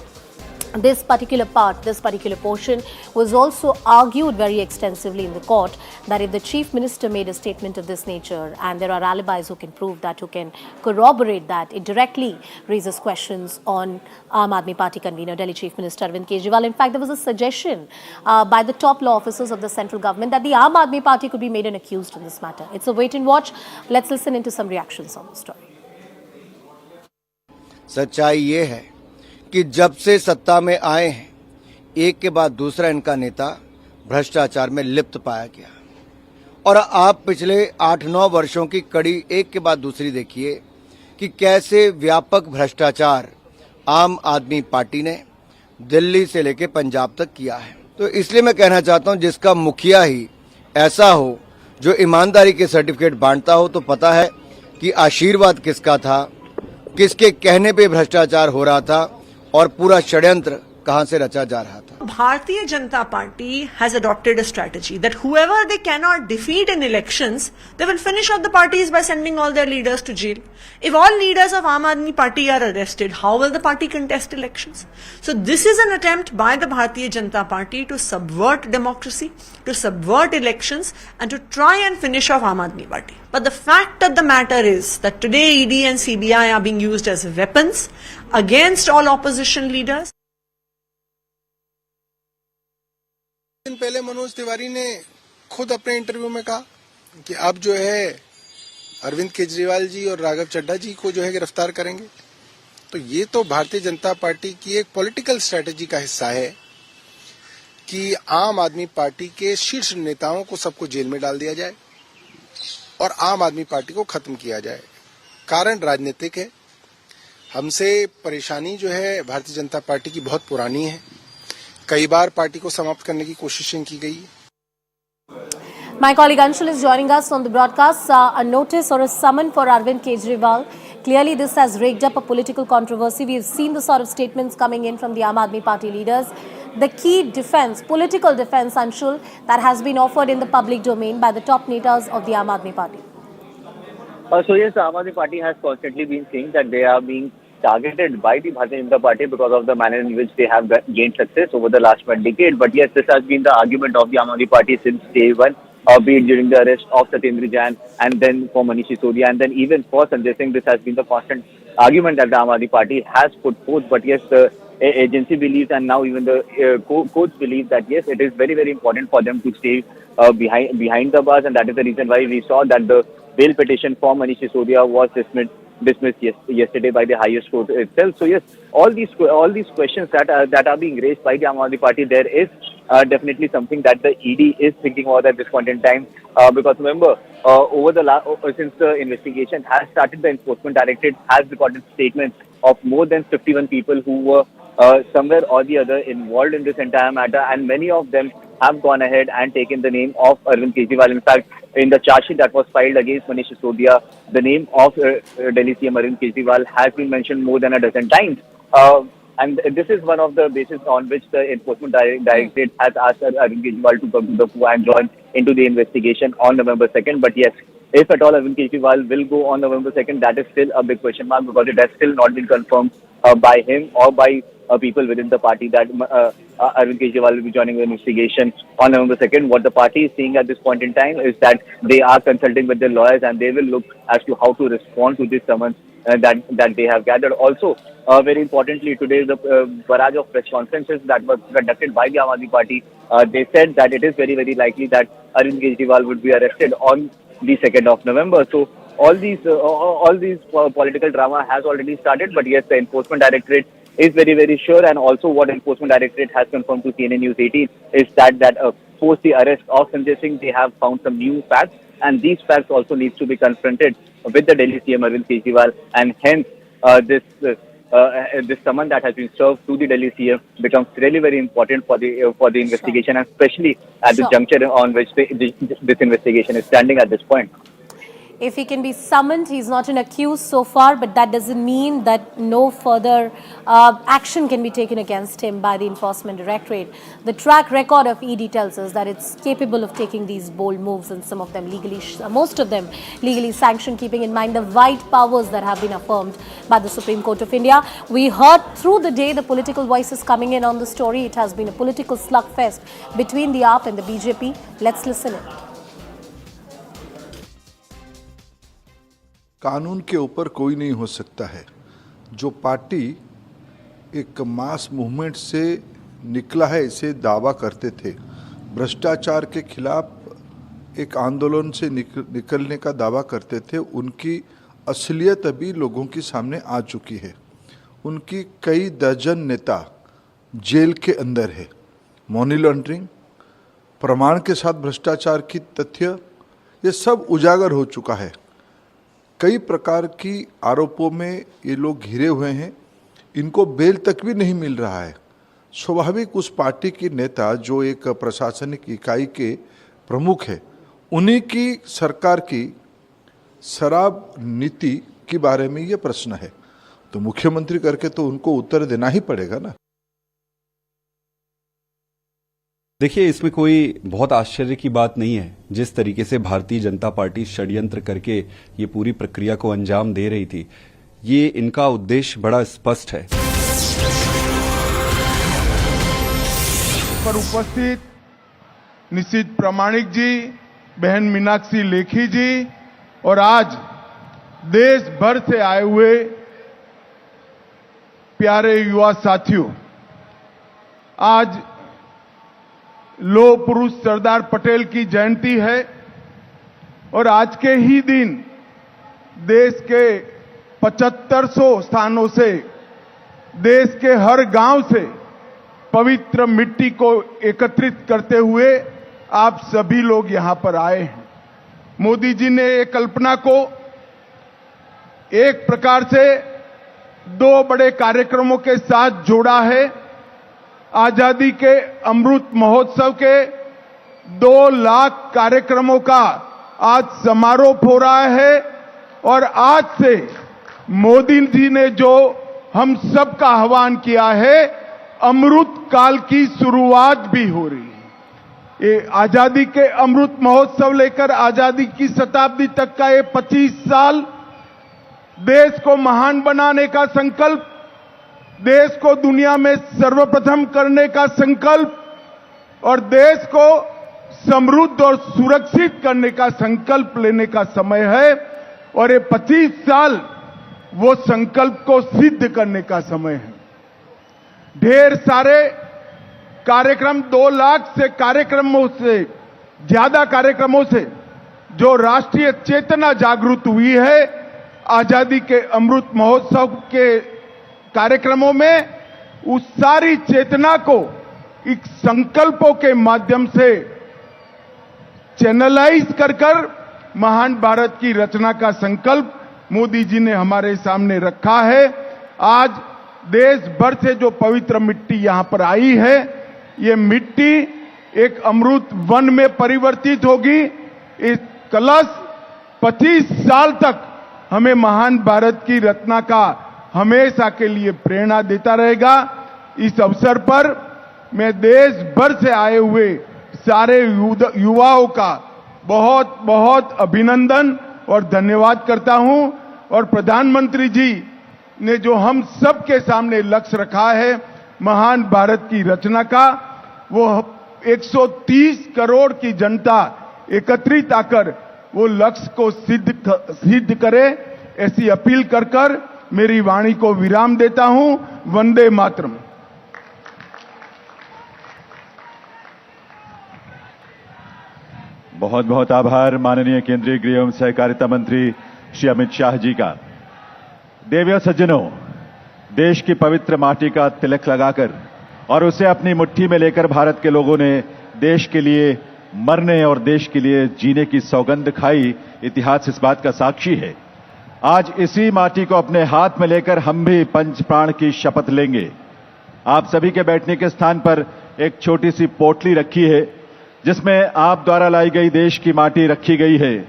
This particular portion was also argued very extensively in the court, that if the Chief Minister made a statement of this nature and there are alibis who can prove that, who can corroborate that, it directly raises questions on Aam Aadmi Party convener, Delhi Chief Minister Arvind Kejriwal. In fact, there was a suggestion by the top law officers of the central government that the Aam Aadmi Party could be made an accused in this matter. It's a wait and watch. Let's listen into some reactions on the story. सच्चाई ये है कि जब से सत्ता में आए हैं, एक के बाद दूसरा इनका नेता भ्रष्टाचार में लिप्त पाया गया। और आप पिछले 8-9 वर्षों की कड़ी एक के बाद दूसरी देखिए कि कैसे व्यापक भ्रष्टाचार आम आदमी पार्टी ने दिल्ली से लेकर पंजाब तक किया है। तो इसलिए मैं कहना चाहता हूं, जिसका मुखिया ही ऐसा हो जो ईमानदारी के सर्टिफिकेट बांटता हो, तो पता है कि आशीर्वाद किसका था, किसके कहने पे भ्रष्टाचार हो रहा था और पूरा षड्यंत्र कहां से रचा जा रहा था। Bharatiya Janata Party has adopted a strategy that whoever they cannot defeat in elections, they will finish off the parties by sending all their leaders to jail. If all leaders of Aam Aadmi Party are arrested, how will the party contest elections? So this is an attempt by the Bharatiya Janata Party to subvert democracy, to subvert elections, and to try and finish off Aam Aadmi Party. But the fact of the matter is that today ED and CBI are being used as weapons against all opposition leaders. दिन पहले मनोज तिवारी ने खुद अपने interview में कहा कि अब जो है अरविंद केजरीवाल जी और राघव चड्ढा जी को जो है गिरफ्तार करेंगे। तो ये तो भारतीय जनता पार्टी की एक पॉलिटिकल स्ट्रेटेजी का हिस्सा है कि आम आदमी पार्टी के शीर्ष नेताओं को सबको जेल में डाल दिया जाए और आम आदमी पार्टी को खत्म किया जाए। कारण राजनीतिक है। हमसे परेशानी जो है भारतीय जनता पार्टी की बहुत पुरानी है। कई बार पार्टी को समाप्त करने की कोशिशें की गई। My colleague Anshul is joining us on the broadcast. A notice or a summon for Arvind Kejriwal. Clearly, this has raked up a political controversy. We have seen the sort of statements coming in from the Aam Aadmi Party leaders. The key defense, political defense, Anshul, that has been offered in the public domain by the top netas of the Aam Aadmi Party. So yes, the Aam Aadmi Party has constantly been saying that they are being targeted by the Bharatiya Janata Party because of the manner in which they have gained success over the last 1 decade. But yes, this has been the argument of the Aam Aadmi Party since day one, be it during the arrest of Satyendra Jain and then for Manish Sisodia and then even for Sanjay Singh. This has been the constant argument that the Aam Aadmi Party has put forth. But yes, the agency believes and now even the courts believe that yes, it is very, very important for them to stay behind the bars, and that is the reason why we saw that the bail petition for Manish Sisodia was dismissed yesterday by the highest court itself. So yes, all these questions that are being raised by the Aam Aadmi Party, there is definitely something that the ED is thinking about at this point in time. Because remember, since the investigation has started, the Enforcement Directorate has recorded statements of more than 51 people who were somewhere or the other involved in this entire matter, and many of them have gone ahead and taken the name of Arvind Kejriwal. In fact, in the charge sheet that was filed against Manish Sisodia, the name of Delhi CM Arvind Kejriwal has been mentioned more than a dozen times. And this is one of the bases on which the Enforcement Directorate has asked Arvind Kejriwal to come to the fore and join into the investigation on November 2nd. But yes, if at all Arvind Kejriwal will go on November 2nd, that is still a big question mark, because it has still not been confirmed by him or by people within the party that Arvind Kejriwal will be joining the investigation on November 2nd. What the party is seeing at this point in time is that they are consulting with their lawyers and they will look as to how to respond to this summons that they have gathered. Also, very importantly, today the barrage of press conferences that were conducted by the Aam Aadmi Party, they said that it is very, very likely that Arvind Kejriwal would be arrested on the 2nd of November. So all these political drama has already started. But yes, the Enforcement Directorate is very, very sure, and also what Enforcement Directorate has confirmed to CNN News 18 is that post the arrest of Sanjay Singh, they have found some new facts, and these facts also needs to be confronted with the Delhi CM Arvind Kejriwal, and hence this summon that has been served to the Delhi CM becomes really very important for the investigation, and especially at the juncture on which this investigation is standing at this point. If he can be summoned, he's not an accused so far, but that doesn't mean that no further action can be taken against him by the Enforcement Directorate. The track record of ED tells us that it's capable of taking these bold moves, and some of them legally, most of them legally sanctioned, keeping in mind the wide powers that have been affirmed by the Supreme Court of India. We heard through the day the political voices coming in on the story. It has been a political slugfest between the AAP and the BJP. Let's listen in. कानून के ऊपर कोई नहीं हो सकता है। जो party एक मास मूवमेंट से निकला है इसे दावा करते थे, भ्रष्टाचार के खिलाफ एक आंदोलन से निकलने का दावा करते थे, उनकी असलियत अभी लोगों के सामने आ चुकी है। उनकी कई दर्जन नेता जेल के अंदर है। मनी लॉन्ड्रिंग, प्रमाण के साथ भ्रष्टाचार की तथ्य, ये सब उजागर हो चुका है। कई प्रकार की आरोपों में ये लोग घिरे हुए हैं, इनको बेल तक भी नहीं मिल रहा है। स्वाभाविक उस पार्टी की नेता जो एक प्रशासनिक इकाई के प्रमुख है, उन्हीं की सरकार की शराब नीति के बारे में ये प्रश्न है, तो मुख्यमंत्री करके तो उनको उत्तर देना ही पड़ेगा ना। देखिए, इसमें कोई बहुत आश्चर्य की बात नहीं है। जिस तरीके से भारतीय जनता पार्टी षड्यंत्र करके ये पूरी प्रक्रिया को अंजाम दे रही थी, ये इनका उद्देश्य बड़ा स्पष्ट है। पर उपस्थित निशित प्रामाणिक जी, बहन मीनाक्षी लेखी जी और आज देश भर से आए हुए प्यारे युवा साथियों, आज लौह पुरुष सरदार पटेल की जयंती है और आज के ही दिन देश के 7500 स्थानों से, देश के हर गांव से पवित्र मिट्टी को एकत्रित करते हुए आप सभी लोग यहां पर आए हैं। मोदी जी ने एक कल्पना को एक प्रकार से दो बड़े कार्यक्रमों के साथ जोड़ा है। आजादी के अमृत महोत्सव के 2 लाख कार्यक्रमों का आज समारोह हो रहा है और आज से मोदी जी ने जो हम सब का आह्वान किया है, अमृत काल की शुरुआत भी हो रही है। ये आजादी के अमृत महोत्सव लेकर आजादी की शताब्दी तक का ये 25 साल देश को महान बनाने का संकल्प, देश को दुनिया में सर्वप्रथम करने का संकल्प और देश को समृद्ध और सुरक्षित करने का संकल्प लेने का समय है। और ये 25 साल वो संकल्प को सिद्ध करने का समय है। ढेर सारे कार्यक्रम, 2 लाख से कार्यक्रमों से ज्यादा कार्यक्रमों से जो राष्ट्रीय चेतना जागृत हुई है, आजादी के अमृत महोत्सव के कार्यक्रमों में उस सारी चेतना को एक संकल्पों के माध्यम से चैनलाइज कर महान भारत की रचना का संकल्प मोदी जी ने हमारे सामने रखा है। आज देश भर से जो पवित्र मिट्टी यहां पर आई है, ये मिट्टी एक अमृत वन में परिवर्तित होगी। इस कलश 25 साल तक हमें महान भारत की रचना का हमेशा के लिए प्रेरणा देता रहेगा। इस अवसर पर मैं देश भर से आए हुए सारे युवाओं का बहुत बहुत अभिनंदन और धन्यवाद करता हूं। और प्रधानमंत्री जी ने जो हम सबके सामने लक्ष्य रखा है महान भारत की रचना का, वो 130 करोड़ की जनता एकत्रित आकर वो लक्ष्य को सिद्ध करे, ऐसी अपील कर मेरी वाणी को विराम देता हूं। वंदे मातरम। बहुत बहुत आभार माननीय केंद्रीय गृह एवं सहकारिता मंत्री श्री अमित शाह जी का। देवियों सज्जनों, देश की पवित्र माटी का तिलक लगाकर और उसे अपनी मुट्ठी में लेकर भारत के लोगों ने देश के लिए मरने और देश के लिए जीने की सौगंध खाई। इतिहास इस बात का साक्षी है। आज इसी माटी को अपने हाथ में लेकर हम भी पंच प्राण की शपथ लेंगे। आप सभी के बैठने के स्थान पर एक छोटी सी पोटली रखी है जिसमें आप द्वारा लाई गई देश की माटी रखी गई है।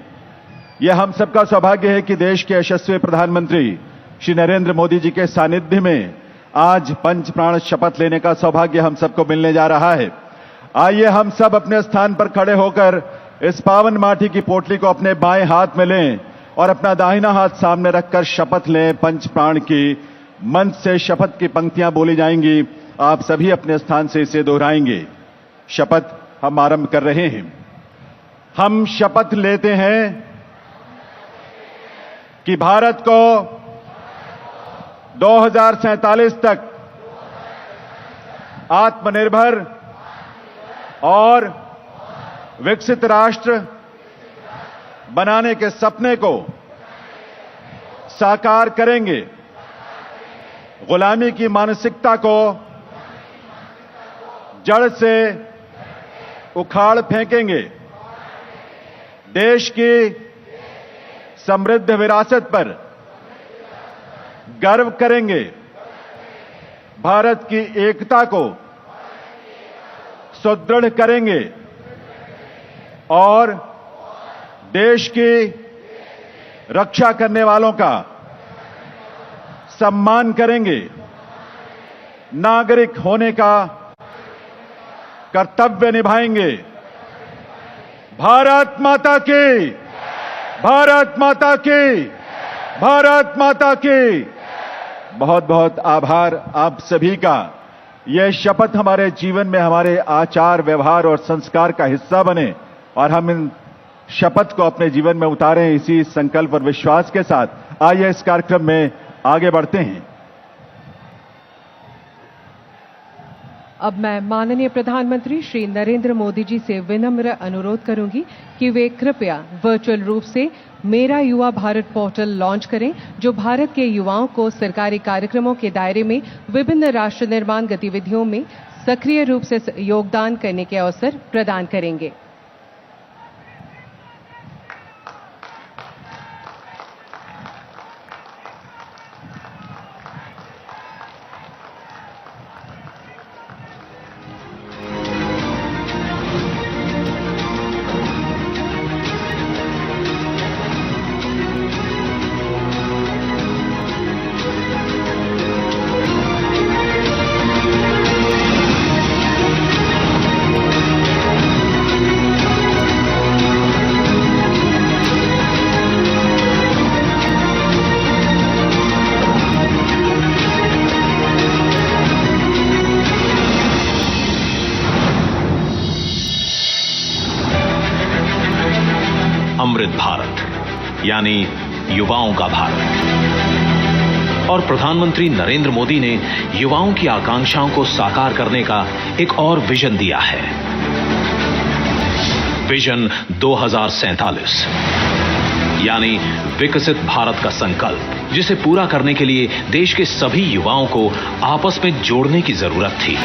यह हम सबका सौभाग्य है कि देश के यशस्वी प्रधानमंत्री श्री नरेंद्र मोदी जी के सानिध्य में आज पंच प्राण शपथ लेने का सौभाग्य हम सबको मिलने जा रहा है। आइए हम सब अपने स्थान पर खड़े होकर इस पावन माटी की पोटली को अपने बाएं हाथ में लें और अपना दाहिना हाथ सामने रखकर शपथ लें पंच प्राण की। मंच से शपथ की पंक्तियां बोली जाएंगी, आप सभी अपने स्थान से इसे दोहराएंगे। शपथ हम आरंभ कर रहे हैं। हम शपथ लेते हैं कि भारत को 2047 तक आत्मनिर्भर और विकसित राष्ट्र बनाने के सपने को साकार करेंगे। गुलामी की मानसिकता को जड़ से उखाड़ फेंकेंगे। देश की समृद्ध विरासत पर गर्व करेंगे। भारत की एकता को सुदृढ़ करेंगे और देश की रक्षा करने वालों का सम्मान करेंगे। नागरिक होने का कर्तव्य निभाएंगे। भारत माता की, भारत माता की, भारत माता की। बहुत बहुत आभार आप सभी का। यह शपथ हमारे जीवन में हमारे आचार व्यवहार और संस्कार का हिस्सा बने और हम इन शपथ को अपने जीवन में उतारें। इसी संकल्प और विश्वास के साथ आइए इस कार्यक्रम में आगे बढ़ते हैं। अब मैं माननीय प्रधानमंत्री श्री नरेंद्र मोदी जी से विनम्र अनुरोध करूंगी कि वे कृपया वर्चुअल रूप से मेरा युवा भारत पोर्टल लॉन्च करें, जो भारत के युवाओं को सरकारी कार्यक्रमों के दायरे में विभिन्न राष्ट्र निर्माण गतिविधियों में सक्रिय रूप से योगदान करने के अवसर प्रदान करेंगे। अमृत भारत यानी युवाओं का भारत। और प्रधानमंत्री नरेंद्र मोदी ने युवाओं की आकांक्षाओं को साकार करने का एक और विजन दिया है, विजन 2047 यानी विकसित भारत का संकल्प, जिसे पूरा करने के लिए देश के सभी युवाओं को आपस में जोड़ने की जरूरत थी।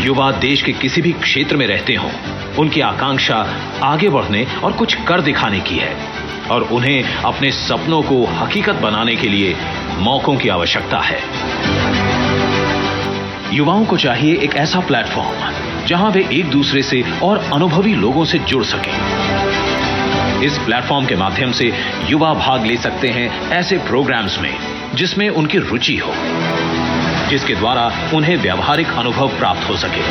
युवा देश के किसी भी क्षेत्र में रहते हों, उनकी आकांक्षा आगे बढ़ने और कुछ कर दिखाने की है और उन्हें अपने सपनों को हकीकत बनाने के लिए मौकों की आवश्यकता है। युवाओं को चाहिए एक ऐसा प्लेटफॉर्म जहां वे एक दूसरे से और अनुभवी लोगों से जुड़ सकें। इस प्लेटफॉर्म के माध्यम से युवा भाग ले सकते हैं ऐसे प्रोग्राम्स में जिसमें उनकी रुचि हो, जिसके द्वारा उन्हें व्यावहारिक अनुभव प्राप्त हो सके,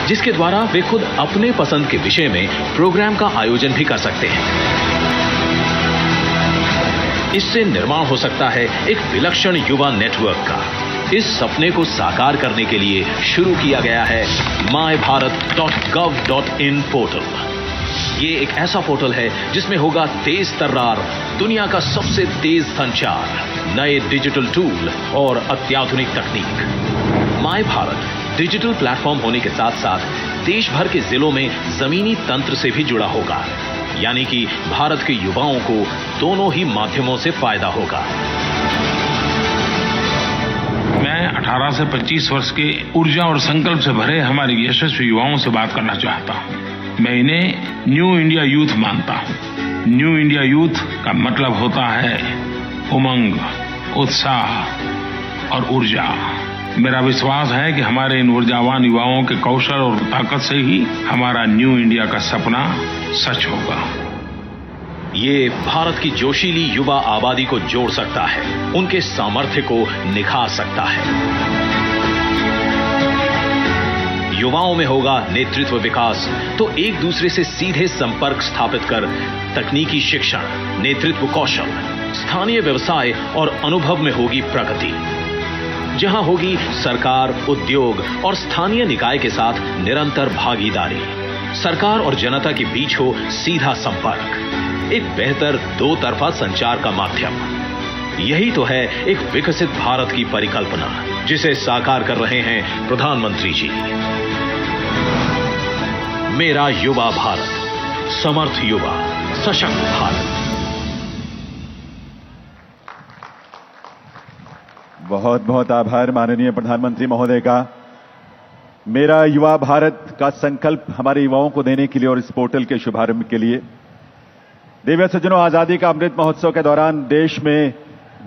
जिसके द्वारा वे खुद अपने पसंद के विषय में प्रोग्राम का आयोजन भी कर सकते हैं। इससे निर्माण हो सकता है एक विलक्षण युवा नेटवर्क का। इस सपने को साकार करने के लिए शुरू किया गया है mybharat.gov.in पोर्टल। ये एक ऐसा पोर्टल है जिसमें होगा तेज तर्रार दुनिया का सबसे तेज संचार, नए डिजिटल टूल और अत्याधुनिक तकनीक। माय भारत डिजिटल प्लेटफॉर्म होने के साथ साथ देश भर के जिलों में जमीनी तंत्र से भी जुड़ा होगा, यानी कि भारत के युवाओं को दोनों ही माध्यमों से फायदा होगा। मैं 18 से 25 वर्ष के ऊर्जा और संकल्प से भरे हमारे यशस्वी युवाओं से बात करना चाहता हूं। मैं इन्हें न्यू इंडिया यूथ मानता हूं। न्यू इंडिया यूथ का मतलब होता है उमंग, उत्साह और ऊर्जा। मेरा विश्वास है कि हमारे इन ऊर्जावान युवाओं के कौशल और ताकत से ही हमारा न्यू इंडिया का सपना सच होगा। ये भारत की जोशीली युवा आबादी को जोड़ सकता है, उनके सामर्थ्य को निखार सकता है। युवाओं में होगा नेतृत्व विकास, तो एक दूसरे से सीधे संपर्क स्थापित कर तकनीकी शिक्षण, नेतृत्व कौशल, स्थानीय व्यवसाय और अनुभव में होगी प्रगति। जहां होगी सरकार, उद्योग और स्थानीय निकाय के साथ निरंतर भागीदारी। सरकार और जनता के बीच हो सीधा संपर्क, एक बेहतर दो तरफा संचार का माध्यम। यही तो है एक विकसित भारत की परिकल्पना, जिसे साकार कर रहे हैं प्रधानमंत्री जी। मेरा युवा भारत, समर्थ युवा, सशक्त भारत। बहुत बहुत आभार माननीय प्रधानमंत्री महोदय का। मेरा युवा भारत का संकल्प हमारे युवाओं को देने के लिए और इस पोर्टल के शुभारंभ के लिए। देवी सज्जनों, आजादी का अमृत महोत्सव के दौरान देश में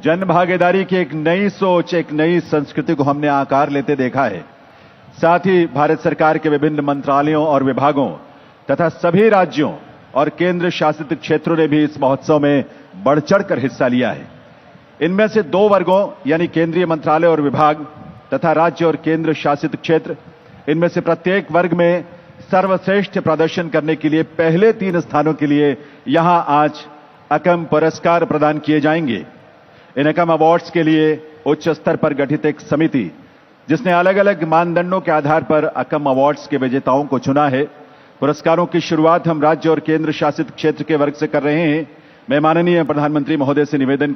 जन भागीदारी की एक नई सोच, एक नई संस्कृति को हमने आकार लेते देखा है। साथ ही भारत सरकार के विभिन्न मंत्रालयों और विभागों तथा सभी राज्यों और केंद्र शासित क्षेत्रों ने भी इस महोत्सव में बढ़ चढ़कर हिस्सा लिया है। इनमें से दो वर्गों यानी केंद्रीय मंत्रालय और विभाग तथा राज्य और केंद्र शासित क्षेत्र, इनमें से प्रत्येक वर्ग में सर्वश्रेष्ठ प्रदर्शन करने के लिए पहले 3 स्थानों के लिए यहां आज अकम पुरस्कार प्रदान किए जाएंगे। इन अकम अवार्ड्स के लिए उच्च स्तर पर गठित एक समिति, जिसने अलग अलग मानदंडों के आधार पर अकम अवार्ड्स के विजेताओं को चुना है। पुरस्कारों की शुरुआत हम राज्य और केंद्र शासित क्षेत्र के वर्ग से कर रहे हैं। मैं माननीय प्रधानमंत्री महोदय से निवेदन